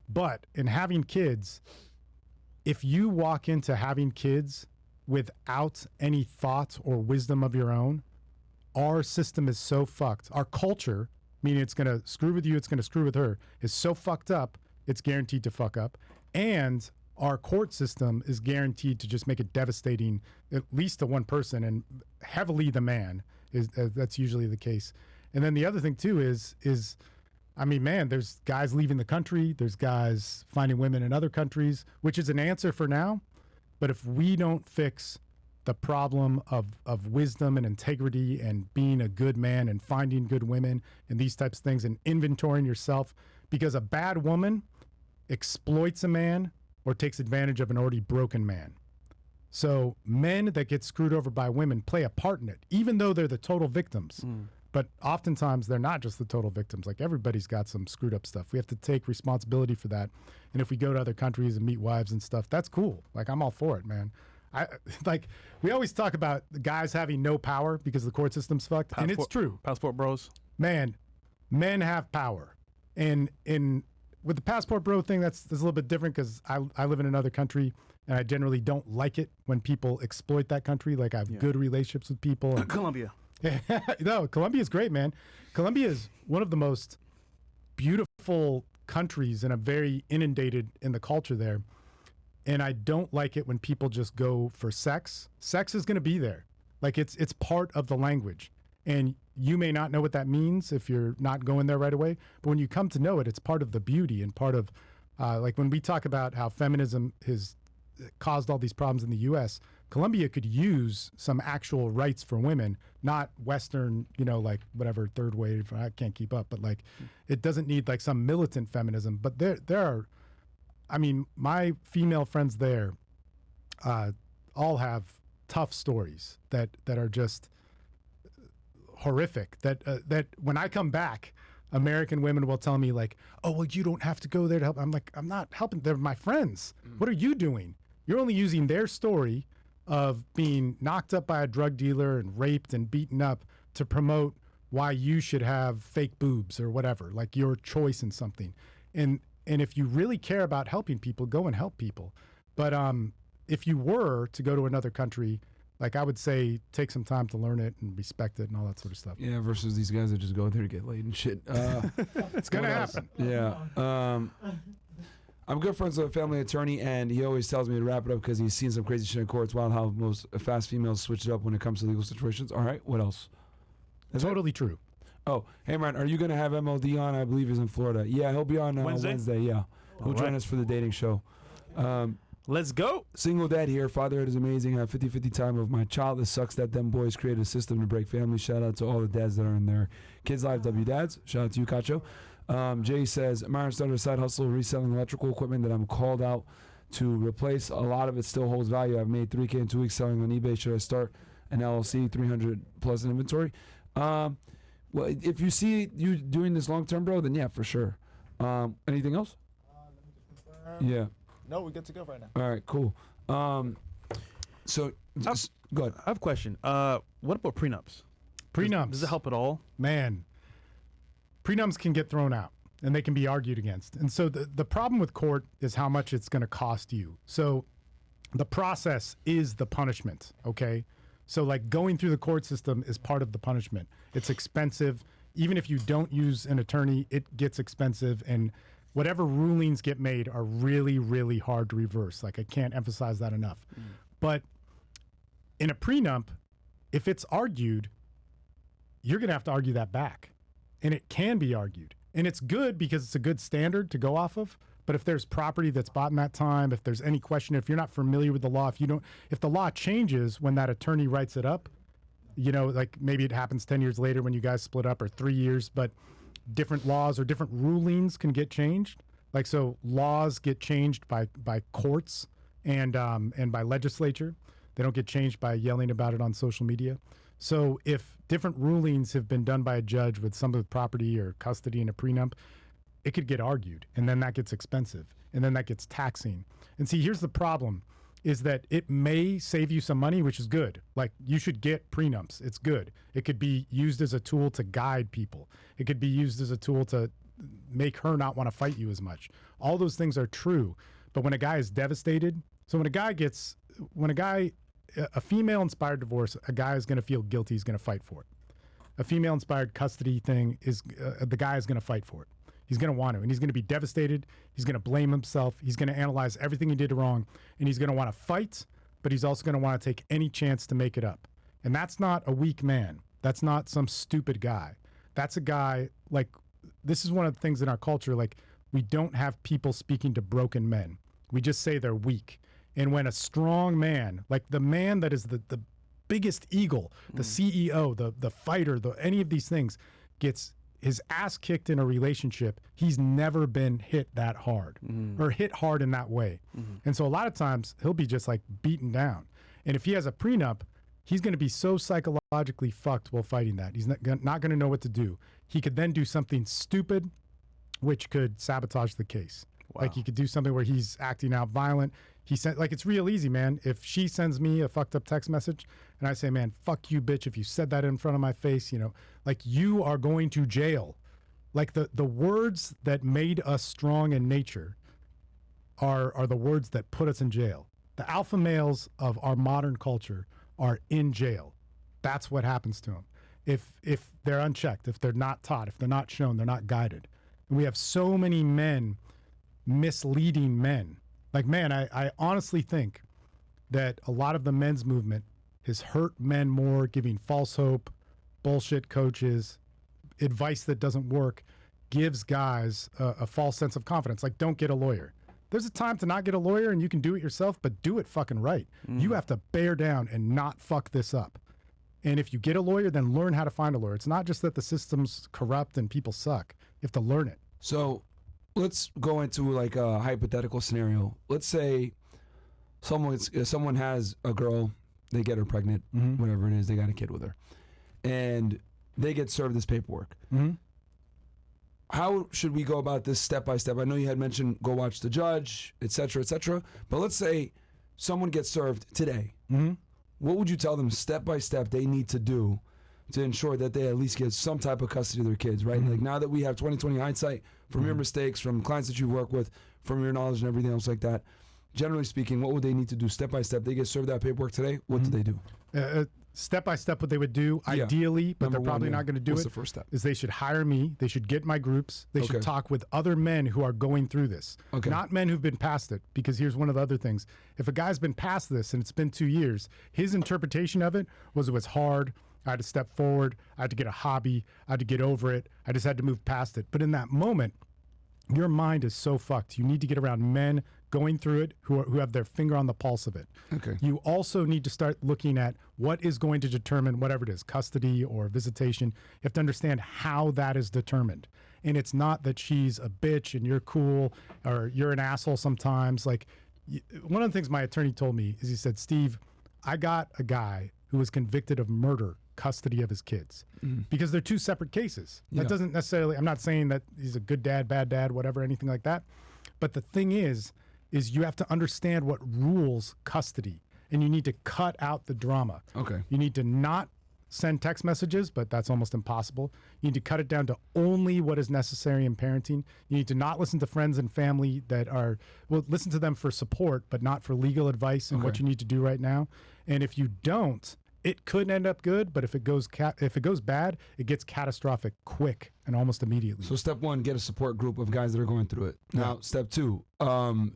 But in having kids, if you walk into having kids without any thought or wisdom of your own, our system is so fucked. Our culture, meaning it's going to screw with you, it's going to screw with her, is so fucked up, it's guaranteed to fuck up. And our court system is guaranteed to just make it devastating, at least to one person, and heavily the man. That's usually the case. And then the other thing too is I mean, man, there's guys leaving the country, there's guys finding women in other countries, which is an answer for now. But if we don't fix the problem of wisdom and integrity and being a good man and finding good women and these types of things and inventorying yourself, because a bad woman exploits a man or takes advantage of an already broken man. So men that get screwed over by women play a part in it, even though they're the total victims. But oftentimes they're not just the total victims. Like everybody's got some screwed up stuff. We have to take responsibility for that. And if we go to other countries and meet wives and stuff, that's cool. Like I'm all for it, man. Like we always talk about the guys having no power because the court system's fucked, and it's true. Passport bros. Man, men have power, and with the passport bro thing, that's a little bit different because I live in another country and I generally don't like it when people exploit that country. Like I have good relationships with people. And, Colombia. no, Colombia is great, man. Colombia is one of the most beautiful countries and a very inundated in the culture there. And I don't like it when people just go for sex. Sex is going to be there. Like it's part of the language. And you may not know what that means if you're not going there right away. But when you come to know it, it's part of the beauty and part of, like when we talk about how feminism has caused all these problems in the U.S., Colombia could use some actual rights for women, not Western, like whatever third wave, I can't keep up, but like it doesn't need like some militant feminism. But there are, I mean, my female friends there all have tough stories that are just horrific. That when I come back, American women will tell me like, "Oh, well, you don't have to go there to help." I'm like, I'm not helping. They're my friends. What are you doing? You're only using their story of being knocked up by a drug dealer and raped and beaten up to promote why you should have fake boobs or whatever, like your choice in something. And if you really care about helping people, go and help people. But if you were to go to another country, like I would say, take some time to learn it and respect it and all that sort of stuff. Yeah, versus these guys that just go there to get laid and shit. It's going to happen. Yeah. I'm good friends with a family attorney, and he always tells me to wrap it up because he's seen some crazy shit in court. It's wild how most fast females switch it up when it comes to legal situations. All right, what else? Totally true. Oh, hey, man, are you going to have MLD on? I believe he's in Florida. Yeah, he'll be on Wednesday. Yeah. who'll join us for the dating show. Let's go. Single dad here. Fatherhood is amazing. I have 50-50 time of my child. It sucks that them boys created a system to break families. Shout out to all the dads that are in there. Kids Live W Dads. Shout out to you, Cacho. Jay says, Myron started a side hustle reselling electrical equipment that I'm called out to replace. A lot of it still holds value. I've made $3K in 2 weeks selling on eBay. Should I start an LLC, 300 plus in inventory? Well, if you see you doing this long term, bro, then yeah, for sure. Anything else? Let me just confirm. Yeah. No, we're good to go right now. All right, cool. So, go ahead. I have a question. What about prenups? Prenups. Does it help at all? Man, prenups can get thrown out and they can be argued against. And so the problem with court is how much it's going to cost you. So the process is the punishment, okay? So like going through the court system is part of the punishment. It's expensive. Even if you don't use an attorney, it gets expensive, and whatever rulings get made are really, really hard to reverse. Like, I can't emphasize that enough. But in a prenup, if it's argued, you're going to have to argue that back. And it can be argued. And it's good because it's a good standard to go off of. But if there's property that's bought in that time, if there's any question, if you're not familiar with the law, if the law changes when that attorney writes it up, you know, like maybe it happens 10 years later when you guys split up, or 3 years, but different laws or different rulings can get changed. Like, so laws get changed by courts and by legislature. They don't get changed by yelling about it on social media. So if different rulings have been done by a judge with some of the property or custody in a prenup, it could get argued, and then that gets expensive, and then that gets taxing. And see, here's the problem, is that it may save you some money, which is good. Like, you should get prenups. It's good. It could be used as a tool to guide people. It could be used as a tool to make her not want to fight you as much. All those things are true. But when a guy is devastated, so a female-inspired divorce, a guy is going to feel guilty. He's going to fight for it. A female-inspired custody thing is the guy is going to fight for it. He's going to want to, and he's going to be devastated. He's going to blame himself. He's going to analyze everything he did wrong, and he's going to want to fight, but he's also going to want to take any chance to make it up. And that's not a weak man. That's not some stupid guy. That's a guy, like, this is one of the things in our culture, like, we don't have people speaking to broken men. We just say they're weak. And when a strong man, like the man that is the biggest eagle, the CEO, the fighter, any of these things, gets his ass kicked in a relationship, he's never been hit that hard or hit hard in that way. And so a lot of times he'll be just like beaten down. And if he has a prenup, he's going to be so psychologically fucked while fighting that. He's not going to know what to do. He could then do something stupid, which could sabotage the case. Wow. Like, he could do something where he's acting out violent. He said, like, it's real easy, man. If she sends me a fucked up text message and I say, man, fuck you, bitch, if you said that in front of my face, you know, like, you are going to jail. Like, the words that made us strong in nature are the words that put us in jail. The alpha males of our modern culture are in jail. That's what happens to them. If they're unchecked, if they're not taught, if they're not shown, they're not guided. And we have so many men misleading men. Like, man, I honestly think that a lot of the men's movement has hurt men more, giving false hope, bullshit coaches, advice that doesn't work, gives guys a false sense of confidence. Like, don't get a lawyer. There's a time to not get a lawyer, and you can do it yourself, but do it fucking right. You have to bear down and not fuck this up. And if you get a lawyer, then learn how to find a lawyer. It's not just that the system's corrupt and people suck. You have to learn it. So let's go into like a hypothetical scenario. Let's say someone has a girl, they get her pregnant, whatever it is, they got a kid with her, and they get served this paperwork. How should we go about this step by step? I know you had mentioned go watch the judge, et cetera, but let's say someone gets served today. What would you tell them step by step they need to do to ensure that they at least get some type of custody of their kids, right? Like, now that we have 20/20 hindsight from your mistakes, from clients that you've worked with, from your knowledge and everything else like that, generally speaking, what would they need to do step by step? They get served that paperwork today. What do they do? Step by step, what they would do, ideally, but they're probably not going to do What's it. the first step? Is they should hire me. They should get my groups. They should talk with other men who are going through this, not men who've been past it. Because here's one of the other things: if a guy's been past this and it's been 2 years, his interpretation of it was hard. I had to step forward. I had to get a hobby. I had to get over it. I just had to move past it. But in that moment, your mind is so fucked. You need to get around men going through it who have their finger on the pulse of it. Okay. You also need to start looking at what is going to determine whatever it is, custody or visitation. You have to understand how that is determined. And it's not that she's a bitch and you're cool or you're an asshole sometimes. Like, one of the things my attorney told me is he said, Steve, I got a guy who was convicted of murder, custody of his kids, because they're two separate cases. That doesn't necessarily, I'm not saying that he's a good dad, bad dad, whatever, anything like that. But the thing is you have to understand what rules custody, and you need to cut out the drama. Okay. You need to not send text messages, but that's almost impossible. You need to cut it down to only what is necessary in parenting. You need to not listen to friends and family that are, well, listen to them for support, but not for legal advice and what you need to do right now. And if you don't, it could end up good, but if it goes bad, it gets catastrophic quick and almost immediately. So step one, get a support group of guys that are going through it. Now, step two,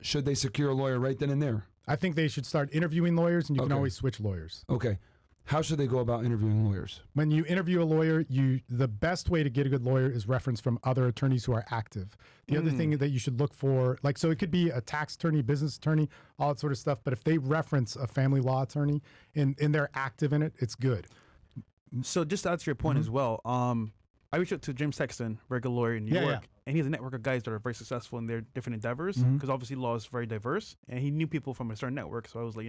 should they secure a lawyer right then and there? I think they should start interviewing lawyers, and you can Okay. always switch lawyers. Okay. How should they go about interviewing lawyers? When you interview a lawyer, the best way to get a good lawyer is reference from other attorneys who are active. The other thing that you should look for, like, so it could be a tax attorney, business attorney, all that sort of stuff. But if they reference a family law attorney and they're active in it, it's good. So just to answer your point as well, I reached out to Jim Sexton, regular lawyer in New York, and he has a network of guys that are very successful in their different endeavors, because obviously law is very diverse, and he knew people from a certain network. So I was like,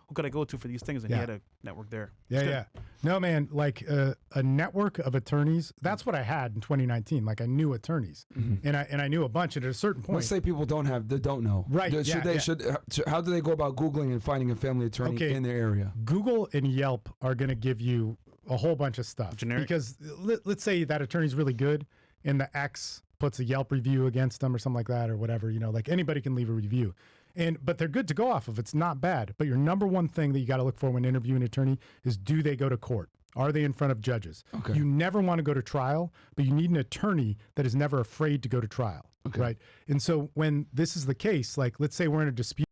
who could I go to for these things? And he had a network there. Yeah. No, man, like a network of attorneys, that's what I had in 2019. Like, I knew attorneys, and I knew a bunch. And at a certain point, Let's say people don't know. Right, How do they go about Googling and finding a family attorney in their area? Google and Yelp are going to give you a whole bunch of stuff. Generic? Because let's say that attorney's really good and the ex puts a Yelp review against them or something like that or whatever, like anybody can leave a review. But they're good to go off of. It's not bad. But your number one thing that you got to look for when interviewing an attorney is, do they go to court? Are they in front of judges? Okay. You never want to go to trial, but you need an attorney that is never afraid to go to trial. Okay. Right? And so when this is the case, like, let's say we're in a dispute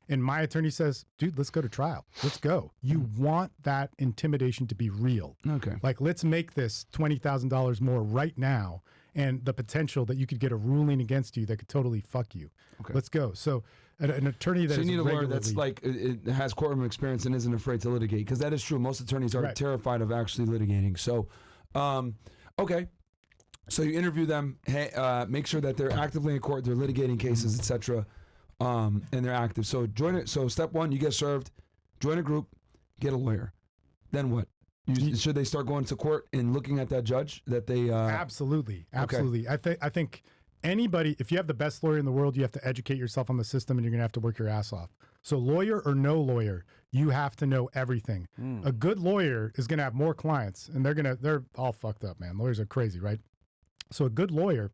and my attorney says, dude, let's go to trial. Let's go. You want that intimidation to be real. Okay. Like, let's make this $20,000 more right now, and the potential that you could get a ruling against you that could totally fuck you. Okay. Let's go. So an attorney that So is you need a lawyer regularly, that's like, it has courtroom experience and isn't afraid to litigate, because that is true. Most attorneys are terrified of actually litigating. So, okay. So you interview them, make sure that they're actively in court, they're litigating cases, etc., and they're active. So join it. So step one, you get served, join a group, get a lawyer. Then what? Should they start going to court and looking at that judge that they? Absolutely. Okay. I think anybody, if you have the best lawyer in the world, you have to educate yourself on the system, and you're gonna have to work your ass off. So lawyer or no lawyer, you have to know everything. A good lawyer is gonna have more clients, and they're all fucked up, man. Lawyers are crazy, right? So a good lawyer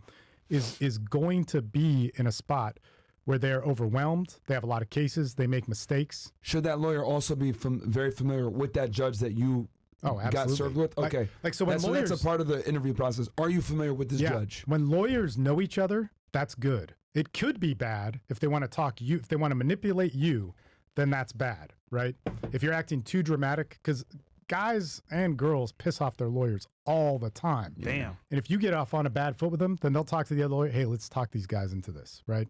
is going to be in a spot where they're overwhelmed, they have a lot of cases, they make mistakes. Should that lawyer also be very familiar with that judge that you got served with? Okay. So when that's a part of the interview process. Are you familiar with this judge? When lawyers know each other, that's good. It could be bad if they want to talk you, if they want to manipulate you, then that's bad, right? If you're acting too dramatic, because guys and girls piss off their lawyers all the time. Damn. And if you get off on a bad foot with them, then they'll talk to the other lawyer, hey, let's talk these guys into this, right?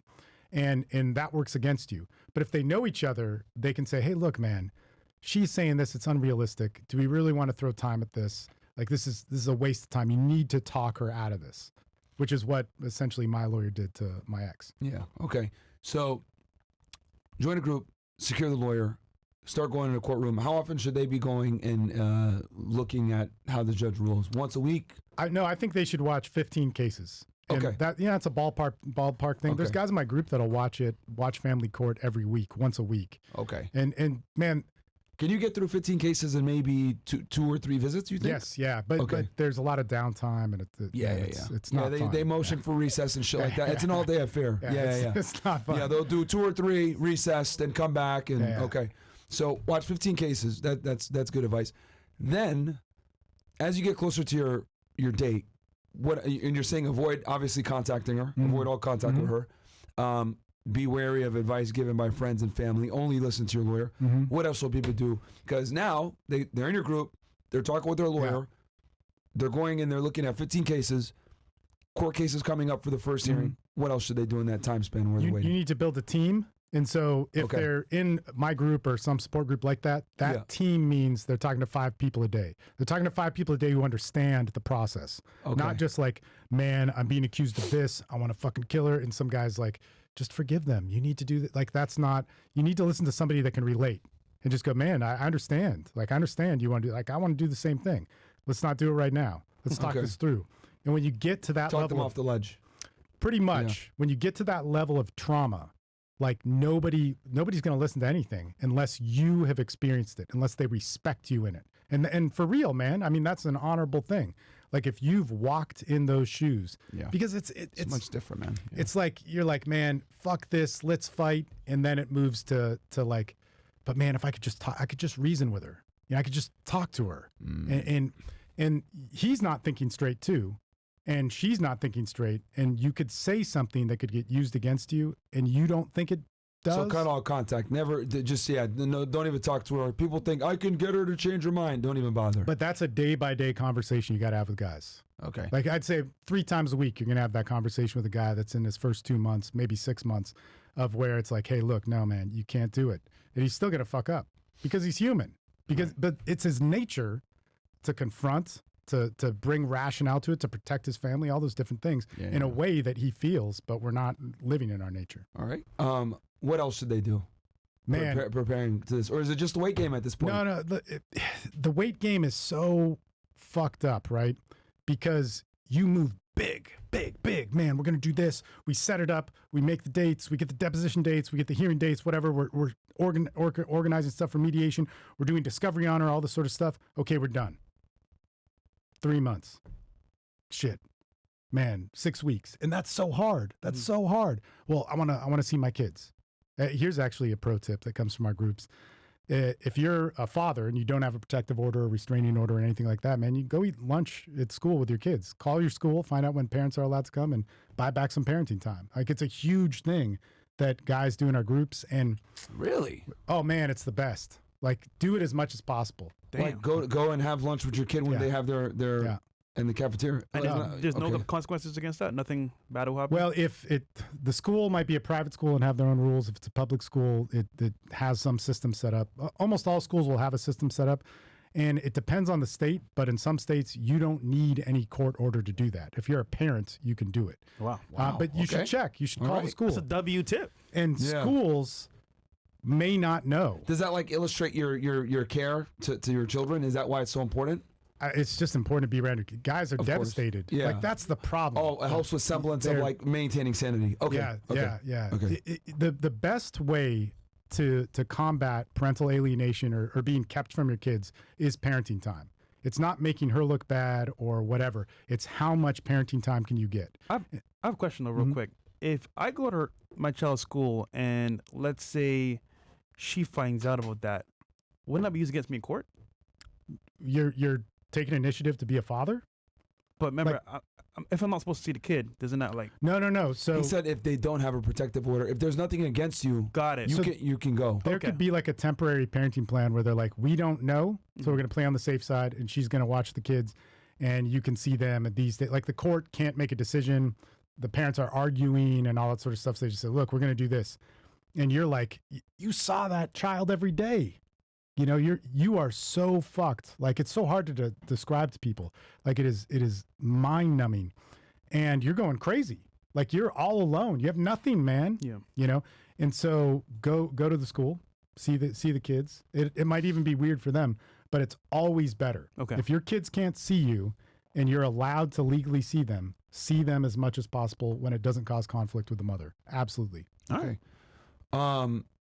And that works against you. But if they know each other, they can say, hey, look, man, she's saying this, it's unrealistic. Do we really want to throw time at this? Like, this is a waste of time. You need to talk her out of this, which is what essentially my lawyer did to my ex. Yeah. Okay. So join a group, secure the lawyer, start going in a courtroom. How often should they be going and looking at how the judge rules? Once a week? I think they should watch 15 cases. And Okay. It's a ballpark thing. Okay. There's guys in my group that'll watch family court every week, once a week. Okay. And man, Can you get through 15 cases in maybe two or three visits, you think? yes, yeah, but there's a lot of downtime, and it's not fun. They motion for recess and shit like that. It's an all-day affair. Yeah. It's not fun. Yeah, they'll do 2 or 3 recess, then come back and okay. So watch 15 cases. That's good advice. Then, as you get closer to your date, and you're saying avoid obviously contacting her, avoid all contact with her. Be wary of advice given by friends and family. Only listen to your lawyer. What else will people do? Because now they're in your group. They're talking with their lawyer. They're going in. They're looking at 15 cases. court cases coming up for the first hearing. What else should they do in that time span where they're You waiting? need to build a team. And so if Okay. they're in my group or some support group like that, that Yeah. team means they're talking to 5 people a day. They're talking to 5 people a day who understand the process. Okay. Not just like, man, I'm being accused of this. I want to fucking kill her. And some guy's like, just forgive them. You need to do that. Like, that's not, you need to listen to somebody that can relate and just go, man, I understand. Like, I understand you want to do, like, I want to do the same thing. Let's not do it right now. Let's talk Okay. this through. And when you get to that Talk them level, off the ledge. pretty much, when you get to that level of trauma, like nobody's going to listen to anything unless you have experienced it, unless they respect you in it. And for real, man, I mean, that's an honorable thing. Like if you've walked in those shoes, Yeah. because It's much different, man. Yeah. it's like you're like, man, fuck this, let's fight, and then it moves to like, but man, if I could just talk, I could just reason with her. I could just talk to her, and he's not thinking straight too, and she's not thinking straight, and you could say something that could get used against you, and you don't think it does. So cut all contact. Never just no. Don't even talk to her. People think I can get her to change her mind. Don't even bother. But that's a day-by-day conversation you got to have with guys. Okay. Like I'd say 3 times a week, you're going to have that conversation with a guy that's in his first 2 months, maybe 6 months, of where it's like, hey, look, no, man, you can't do it. And he's still going to fuck up because he's human. But it's his nature to confront, to bring rationale to it, to protect his family, all those different things in a way that he feels, but we're not living in our nature. All right. What else should they do? Man, Preparing to this, or is it just the weight game at this point? no, the weight game is so fucked up, right? Because you move big, man. We're gonna do this. We set it up. We make the dates. We get the deposition dates. We get the hearing dates. Whatever. We're organizing stuff for mediation. We're doing discovery on her. All this sort of stuff. Okay, we're done. 3 months. Shit, man. 6 weeks, and that's so hard. That's so hard. Well, I wanna see my kids. Here's actually a pro tip that comes from our groups. If you're a father and you don't have a protective order or restraining order or anything like that, man, you go eat lunch at school with your kids. Call your school, find out when parents are allowed to come, and buy back some parenting time. Like it's a huge thing that guys do in our groups. And Really? oh man, it's the best. Like do it as much as possible. Damn. Like go and have lunch with your kid when Yeah. they have their Yeah. in the cafeteria. And there's no Okay. consequences against that. Nothing bad will happen. Well, if the school might be a private school and have their own rules. If it's a public school, it has some system set up. Almost all schools will have a system set up, and it depends on the state. But in some states, you don't need any court order to do that. If you're a parent, you can do it. Wow. But you okay. should check. You should All call right. the school. That's a W tip. And Yeah. schools may not know. Does that like illustrate your care to your children? Is that why it's so important? It's just important to be around. Guys are course. devastated. Yeah. Like that's the problem. Oh, it helps with semblance of They're- like maintaining sanity. Okay. Yeah, Okay. yeah. Okay. The best way to combat parental alienation or being kept from your kids is parenting time. It's not making her look bad or whatever. It's how much parenting time can you get. I have a question though, real quick. If I go to my child's school and let's say she finds out about that, wouldn't that be used against me in court? You're taking initiative to be a father? But remember, if I'm not supposed to see the kid, doesn't that like No. So He said if they don't have a protective order, if there's nothing against you, got it? you can go. there Okay. could be like a temporary parenting plan where they're like, we don't know, so we're going to play on the safe side, and she's going to watch the kids, and you can see them at these. Like the court can't make a decision. The parents are arguing and all that sort of stuff. So they just say, look, we're going to do this, and you're like, you saw that child every day. You know, you are so fucked. Like it's so hard to describe to people. Like it is mind numbing, and you're going crazy. Like you're all alone. You have nothing, man. Yeah. You know, and so go to the school, see the kids. It might even be weird for them, but it's always better. Okay. If your kids can't see you, and you're allowed to legally see them as much as possible when it doesn't cause conflict with the mother. Absolutely. Okay.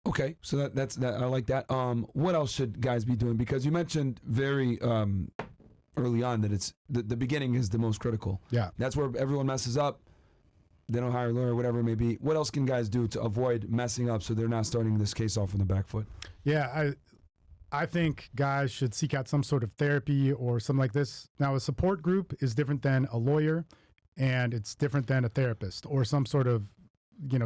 Okay, so that's that. I like that. What else should guys be doing? Because you mentioned very early on that it's the beginning is the most critical. Yeah. That's where everyone messes up. They don't hire a lawyer, whatever it may be. What else can guys do to avoid messing up so they're not starting this case off on the back foot? Yeah, I think guys should seek out some sort of therapy or something like this. Now, a support group is different than a lawyer, and it's different than a therapist or some sort of,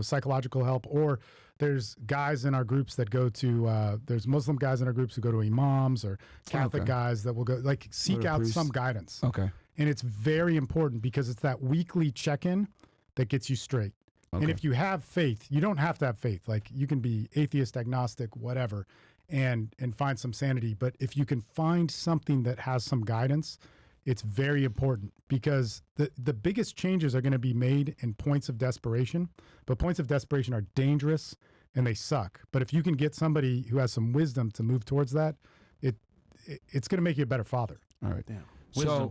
psychological help. Or there's guys in our groups that go to, there's Muslim guys in our groups who go to imams or Catholic Okay. guys that will go, like, seek to out priests. some guidance. Okay. And it's very important because it's that weekly check-in that gets you straight. Okay. And if you have faith, you don't have to have faith. Like, you can be atheist, agnostic, whatever, and find some sanity. But if you can find something that has some guidance, it's very important, because the biggest changes are going to be made in points of desperation. But points of desperation are dangerous and they suck. But if you can get somebody who has some wisdom to move towards that, it's going to make you a better father. All right. Damn. So, Wisdom.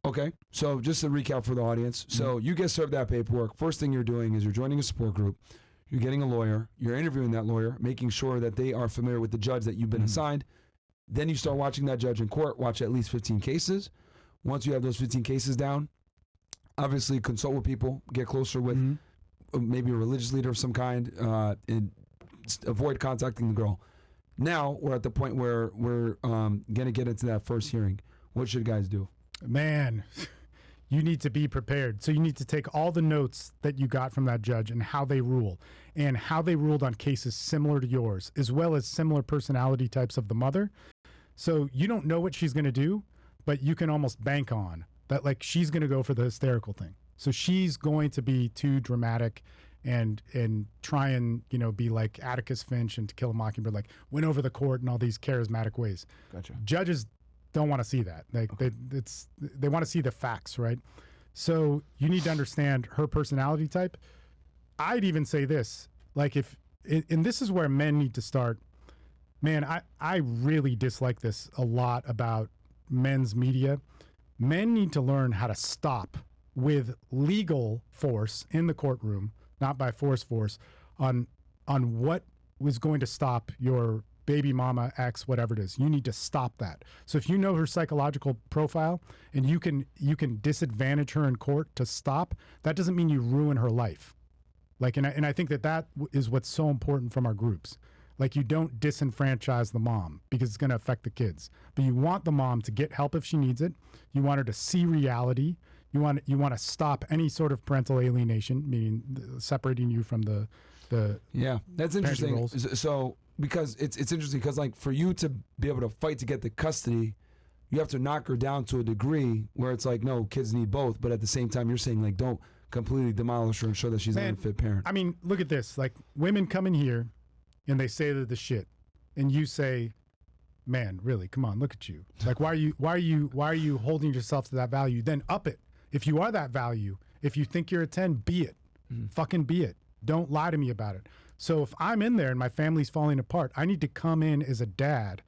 okay. So just to recap for the audience. So you get served that paperwork. First thing you're doing is you're joining a support group. You're getting a lawyer. You're interviewing that lawyer, making sure that they are familiar with the judge that you've been assigned. Then you start watching that judge in court, watch at least 15 cases. Once you have those 15 cases down, obviously consult with people, get closer with maybe a religious leader of some kind, and avoid contacting the girl. Now we're at the point where we're going to get into that first hearing. What should guys do? Man, you need to be prepared. So you need to take all the notes that you got from that judge and how they rule, and how they ruled on cases similar to yours, as well as similar personality types of the mother. So you don't know what she's going to do, but you can almost bank on that, like, she's going to go for the hysterical thing. So she's going to be too dramatic and try and, be like Atticus Finch and To Kill a Mockingbird, like win over the court in all these charismatic ways. Gotcha. Judges don't want to see that. Like, they want to see the facts, right? So you need to understand her personality type. I'd even say this, like, and this is where men need to start. Man, I really dislike this a lot about men's media. Men need to learn how to stop with legal force in the courtroom, not by force, on what was going to stop your baby mama, ex, whatever it is. You need to stop that. So if you know her psychological profile and you can disadvantage her in court to stop, that doesn't mean you ruin her life. Like, and I think that is what's so important from our groups. Like, you don't disenfranchise the mom because it's going to affect the kids. But you want the mom to get help if she needs it. You want her to see reality. You want to stop any sort of parental alienation, meaning separating you from the Yeah, that's interesting. roles. So because it's interesting because, like, for you to be able to fight to get the custody, you have to knock her down to a degree where it's like, no, kids need both. But at the same time, you're saying, like, don't completely demolish her and show that she's an unfit parent. I mean, look at this. Like, women come in here and they say they're the shit, and you say, man, really, come on, look at you. Like, why are you holding yourself to that value? Then up it. If you are that value, if you think you're a 10, be it. Fucking be it. Don't lie to me about it. So if I'm in there and my family's falling apart, I need to come in as a dad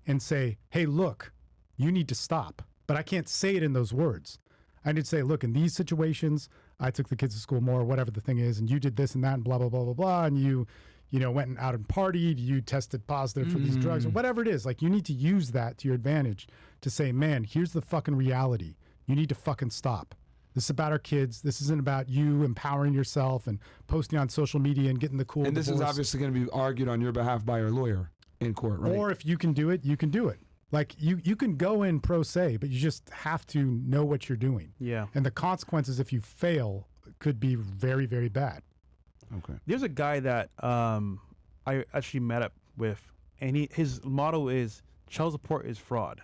and say, hey, look, you need to stop. But I can't say it in those words. I need to say, look, in these situations, I took the kids to school more, whatever the thing is, and you did this and that and blah, blah, blah, blah, blah, and you went out and partied, you tested positive for these drugs, or whatever it is. Like, you need to use that to your advantage to say, man, here's the fucking reality. You need to fucking stop. This is about our kids. This isn't about you empowering yourself and posting on social media and getting the cool And this divorce. is obviously going to be argued on your behalf by your lawyer in court, right? Or if you can do it, you can do it. Like, you can go in pro se, but you just have to know what you're doing. Yeah. And the consequences if you fail could be very, very bad. Okay. There's a guy that I actually met up with, and his motto is child support is fraud.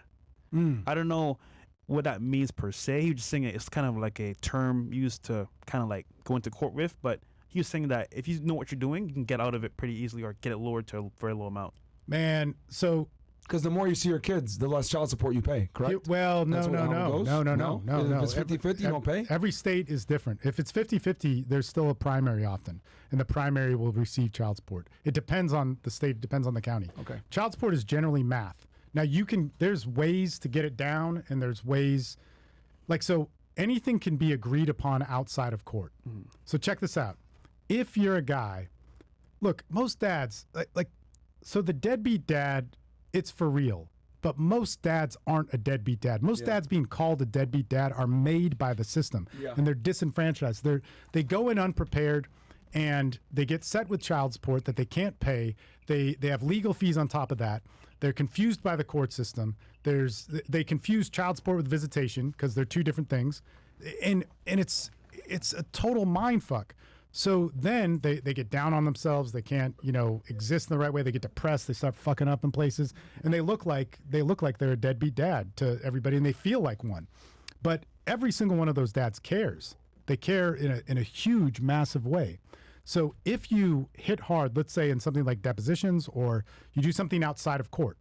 I don't know what that means per se. He was just saying it's kind of like a term used to kind of like go into court with, but he was saying that if you know what you're doing, you can get out of it pretty easily or get it lowered to a very low amount. Man, so Because the more you see your kids, the less child support you pay, correct? well, That's no. how it goes? No. If it's 50-50, you don't pay? Every state is different. If it's 50-50, there's still a primary often, and the primary will receive child support. It depends on the state, it depends on the county. Okay. Child support is generally math. Now, there's ways to get it down, and there's ways, so anything can be agreed upon outside of court. So check this out. If you're a guy, look, most dads, so the deadbeat dad, it's for real. But most dads aren't a deadbeat dad. Most dads being called a deadbeat dad are made by the system, and they're disenfranchised. They go in unprepared, and they get set with child support that they can't pay. They have legal fees on top of that. They're confused by the court system. They confuse child support with visitation because they're two different things, and it's a total mind fuck. So then they get down on themselves. They can't, exist in the right way. They get depressed. They start fucking up in places, and they look like they're a deadbeat dad to everybody, and they feel like one. But every single one of those dads cares. They care in a huge, massive way. So if you hit hard, let's say in something like depositions, or you do something outside of court,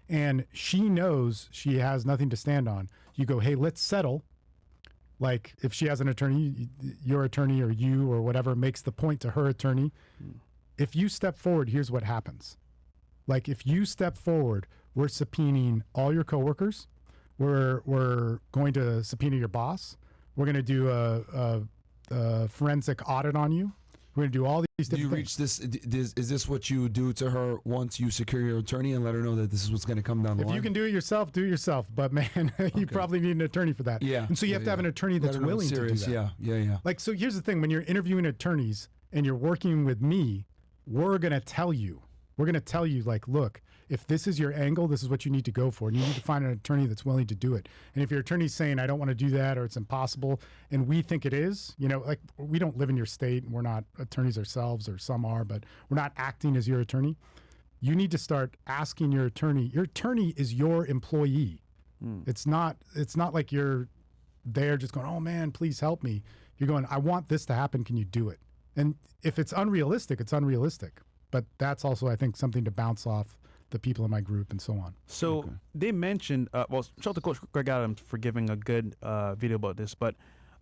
and she knows she has nothing to stand on, you go, hey, let's settle. Like if she has an attorney, your attorney or you or whatever makes the point to her attorney. If you step forward, here's what happens. Like if you step forward, we're subpoenaing all your coworkers. We're going to subpoena your boss. We're going to do a forensic audit on you. We're going to do all these Do you different reach this? Is this what you do to her once you secure your attorney and let her know that this is what's going to come down the If line? you can do it yourself, do it yourself. But man, you probably need an attorney for that. Yeah. And so you have to have an attorney that's Let her know willing it's to do serious. that. Yeah. Like, so here's the thing. When you're interviewing attorneys and you're working with me, we're going to tell you, like, look, if this is your angle, this is what you need to go for. And you need to find an attorney that's willing to do it. And if your attorney's saying, I don't want to do that, or it's impossible, and we think it is, like we don't live in your state and we're not attorneys ourselves, or some are, but we're not acting as your attorney. You need to start asking your attorney. Your attorney is your employee. It's not like you're there just going, oh man, please help me. You're going, I want this to happen. Can you do it? And if it's unrealistic, it's unrealistic. But that's also, I think, something to bounce off the people in my group and so on. So they mentioned, shout out to Coach Greg Adams for giving a good video about this, but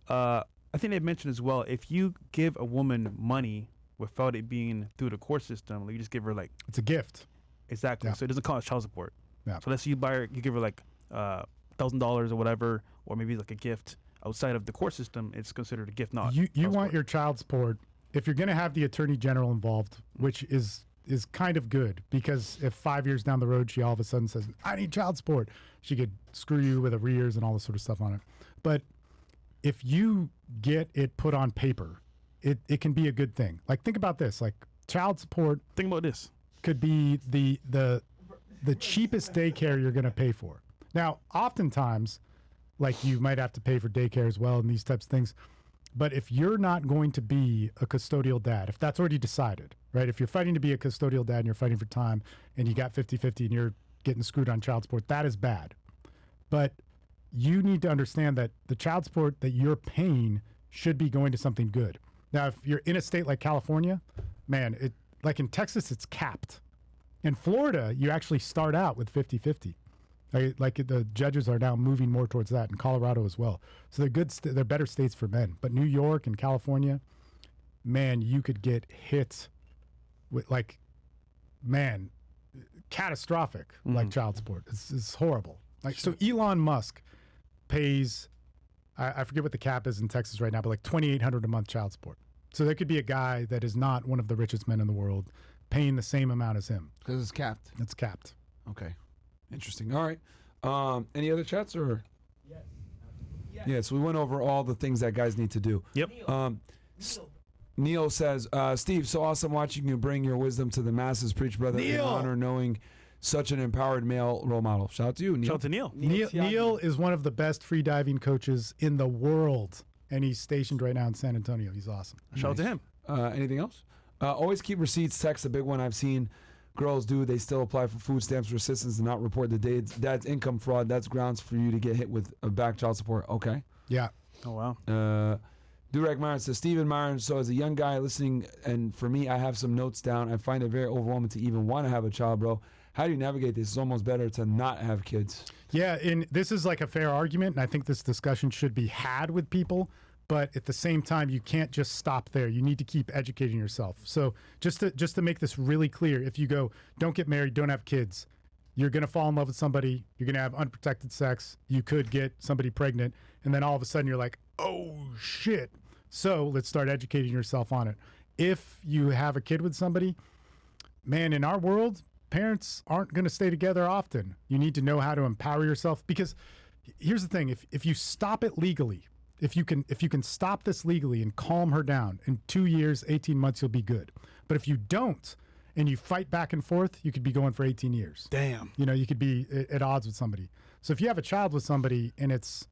I think they mentioned as well, if you give a woman money without it being through the court system, like you just give her like... It's a gift. Exactly. Yeah. So it doesn't cost child support. Yeah. So let's say you give her like $1,000 or whatever, or maybe like a gift outside of the court system, it's considered a gift, not You child want support. your child support, if you're going to have the attorney general involved, which is kind of good, because if 5 years down the road she all of a sudden says, I need child support, she could screw you with arrears and all this sort of stuff on it. But if you get it put on paper, it can be a good thing. Like, think about this. Like, child support Think about this. could be the cheapest daycare you're going to pay for. Now, oftentimes, like, you might have to pay for daycare as well and these types of things. But if you're not going to be a custodial dad, if that's already decided, right? If you're fighting to be a custodial dad and you're fighting for time and you got 50-50 and you're getting screwed on child support, that is bad. But you need to understand that the child support that you're paying should be going to something good. Now, if you're in a state like California, man, like in Texas, it's capped. In Florida, you actually start out with 50-50. Like the judges are now moving more towards that, in Colorado as well. So they're good. They're better states for men. But New York and California, man, you could get hit with catastrophic like child support. It's horrible. Like, so Elon Musk pays, I forget what the cap is in Texas right now, but like $2,800 a month child support. So there could be a guy that is not one of the richest men in the world paying the same amount as him. Because it's capped. It's capped. Okay. Interesting. All right. Any other chats or? Yeah, so we went over all the things that guys need to do. Yep. Neil says, Steve, so awesome watching you bring your wisdom to the masses. Preach, brother. In honor knowing such an empowered male role model. Shout out to you, Neil. Shout out to Neil. Neil is one of the best free diving coaches in the world, and he's stationed right now in San Antonio. He's awesome. Shout out to him. Anything else? Always keep receipts. Text, a big one I've seen girls do. They still apply for food stamps for assistance and not report the dad's income fraud. That's grounds for you to get hit with back child support. Okay. Yeah. Oh, wow. Durek Myron says, Stephen Myron, so as a young guy listening, and for me, I have some notes down. I find it very overwhelming to even want to have a child, bro. How do you navigate this? It's almost better to not have kids. Yeah, and this is like a fair argument, and I think this discussion should be had with people. But at the same time, you can't just stop there. You need to keep educating yourself. So just to make this really clear, if you go, don't get married, don't have kids, you're going to fall in love with somebody, you're going to have unprotected sex, you could get somebody pregnant, and then all of a sudden you're like, oh, shit. So let's start educating yourself on it. If you have a kid with somebody, man, in our world, parents aren't going to stay together often. You need to know how to empower yourself, because here's the thing. If you stop it legally, if you can stop this legally and calm her down, in 2 years, 18 months, you'll be good. But if you don't and you fight back and forth, you could be going for 18 years. Damn. You could be at odds with somebody. So if you have a child with somebody and it's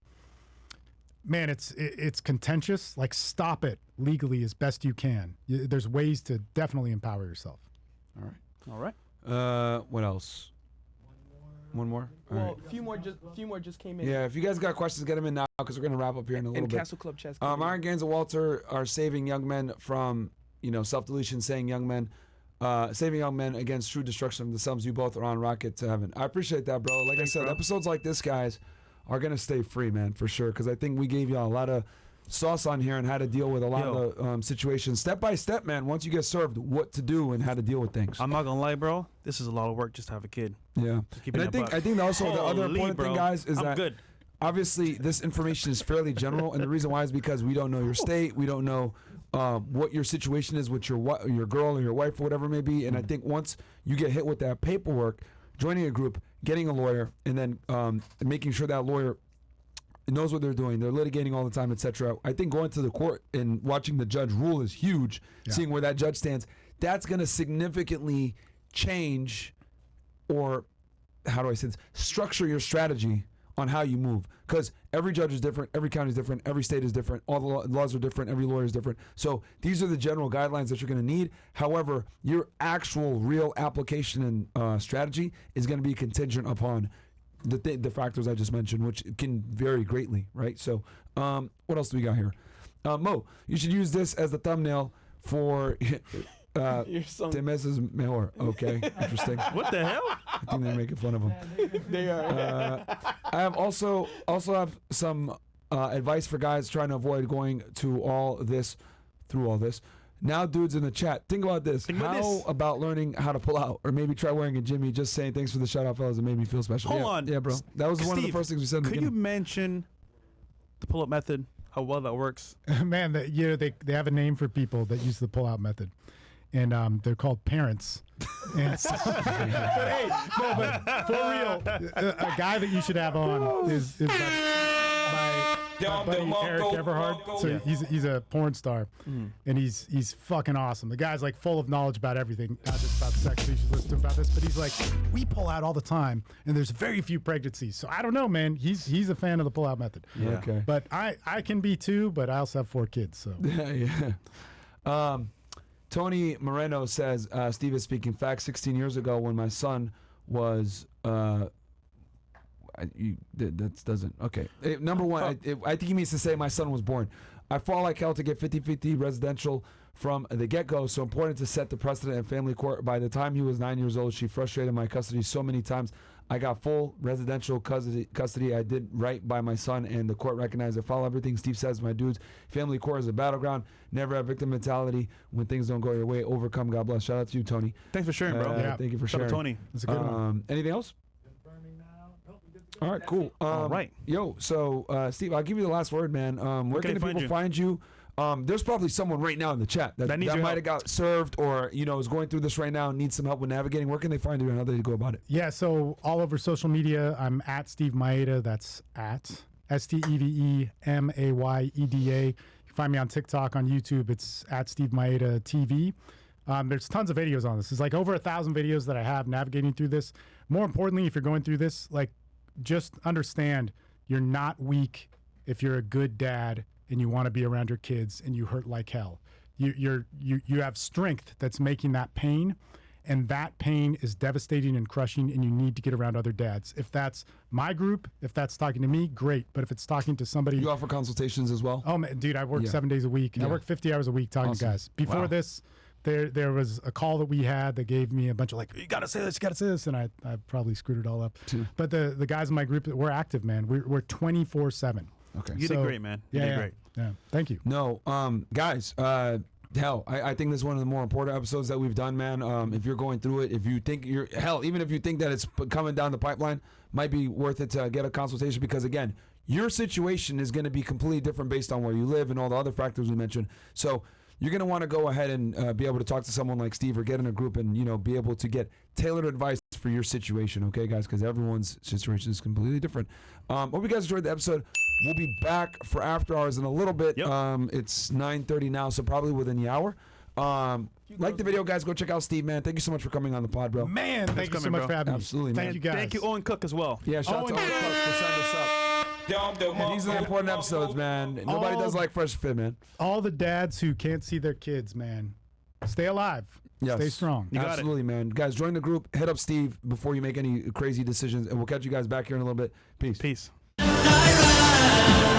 contentious, like, stop it legally as best you can. There's ways to definitely empower yourself. All right. All right. What else? One more. All Well, right. a few more just came in. Yeah, if you guys got questions, get them in now because we're gonna wrap up here in a little And bit. Castle Club chats. came in. Iron Gaines and Walter are saving young men from, self-deletion, saving young men against true destruction of themselves. You both are on rocket to heaven. I appreciate that, bro. Like Thanks, I said, bro. episodes like this, guys, are gonna stay free, man, for sure. Because I think we gave y'all a lot of sauce on here and how to deal with a lot of the situations, step by step, man. Once you get served, what to do and how to deal with things. I'm not gonna lie, bro. This is a lot of work just to have a kid. Yeah, keep and it I a think buck. also the other Holy, important thing, bro. guys, is I'm that good. obviously this information is fairly general, and the reason why is because we don't know your state, we don't know what your situation is with your girl or your wife or whatever it may be. And I think once you get hit with that paperwork, joining a group, getting a lawyer, and then making sure that lawyer knows what they're doing, they're litigating all the time, etc. I think going to the court and watching the judge rule is huge. Yeah. Seeing where that judge stands, that's going to significantly change, or how do I say this, structure your strategy on how you move. Because every judge is different, every county is different, every state is different, all the laws are different, every lawyer is different. So these are the general guidelines that you're going to need. However, your actual real application and strategy is going to be contingent upon the factors I just mentioned, which can vary greatly, right? So what else do we got here? Mo, you should use this as the thumbnail for Your song. Te meses mejor. Okay, interesting. What the hell? I think they're making fun of him. They are. I have also have some advice for guys trying to avoid going through all this. Now, dudes in the chat, think about this. How about learning how to pull out, or maybe try wearing a Jimmy? Just saying, thanks for the shout out, fellas. It made me feel special. Hold Yeah, on. yeah, bro. That was one of the Steve, first things we said in the Could you beginning. mention the pull-up method? How well that works? Man, they have a name for people that use the pull-out method, and they're called parents. And so, but hey, no, but for real, a guy that you should have on is my buddy Eric Everhard. So he's a porn star, and he's fucking awesome. The guy's like full of knowledge about everything, not just about sex. So you should listen to him about this. But he's like, we pull out all the time, and there's very few pregnancies. So I don't know, man. He's a fan of the pull-out method. Yeah. Okay. But I can be too, but I also have 4 kids. So Yeah. Tony Moreno says, Steve is speaking facts. 16 years ago, when my son was, that doesn't, okay. Number one, I think he means to say my son was born. I fought like hell to get 50-50 residential from the get-go, so important to set the precedent in family court. By the time he was 9 years old, she frustrated my custody so many times. I got full residential custody. I did right by my son, and the court recognized it. Follow everything Steve says, my dudes. Family court is a battleground. Never have victim mentality. When things don't go your way, overcome. God bless. Shout out to you, Tony. Thanks for sharing, bro. Yeah. Thank you for Shout out sharing. Tony. it's a good one. Anything else? Confirming now. Nope, we good to go. All right, cool. All right. Yo, so Steve, I'll give you the last word, man. Where can can they people find find you? There's probably someone right now in the chat that That needs your might help. have got served, or is going through this right now and needs some help with navigating. Where can they find you and how do they go about it? Yeah, so all over social media, I'm at Steve Mayeda. That's at SteveMayeda. You can find me on TikTok, on YouTube. It's at Steve Mayeda TV. There's tons of videos on this. There's like over 1,000 videos that I have navigating through this. More importantly, if you're going through this, like, just understand you're not weak if you're a good dad and you want to be around your kids and you hurt like hell. You have strength that's making that pain, and that pain is devastating and crushing, and you need to get around other dads. If that's my group, if that's talking to me, great. But if it's talking to somebody, You offer consultations as well? oh man, dude, I work 7 days a week. Yeah. I work 50 hours a week talking Awesome. to guys. Before Wow. this, there was a call that we had that gave me a bunch of like, you gotta say this, you gotta say this, and I probably screwed it all up. But the guys in my group, we're active, man. We're 24/7. Okay. You did great, man. You did great. Yeah, thank you. No, guys, hell, I think this is one of the more important episodes that we've done, man. If you're going through it, if you think even if you think that it's coming down the pipeline, might be worth it to get a consultation, because again, your situation is going to be completely different based on where you live and all the other factors we mentioned. So you're going to want to go ahead and be able to talk to someone like Steve, or get in a group and, be able to get tailored advice for your situation. Okay, guys, because everyone's situation is completely different. Hope you guys enjoyed the episode. We'll be back for After Hours in a little bit. Yep. It's 9:30 now, so probably within the hour. Like the video, guys. Go check out Steve, man. Thank you so much for coming on the pod, bro. Man, thank you so coming, much bro. for having Absolutely, me. man. Thank you guys. Thank you, Owen Cook, as well. Yeah, shout out to all the Owen folks for setting us up. And these are the important episodes, man. Nobody does like Fresh Fit, man. All the dads who can't see their kids, man, stay alive. Yes. Stay strong. You got it. Absolutely, man. Guys, join the group. Hit up Steve before you make any crazy decisions, and we'll catch you guys back here in a little bit. Peace. Peace. I ride.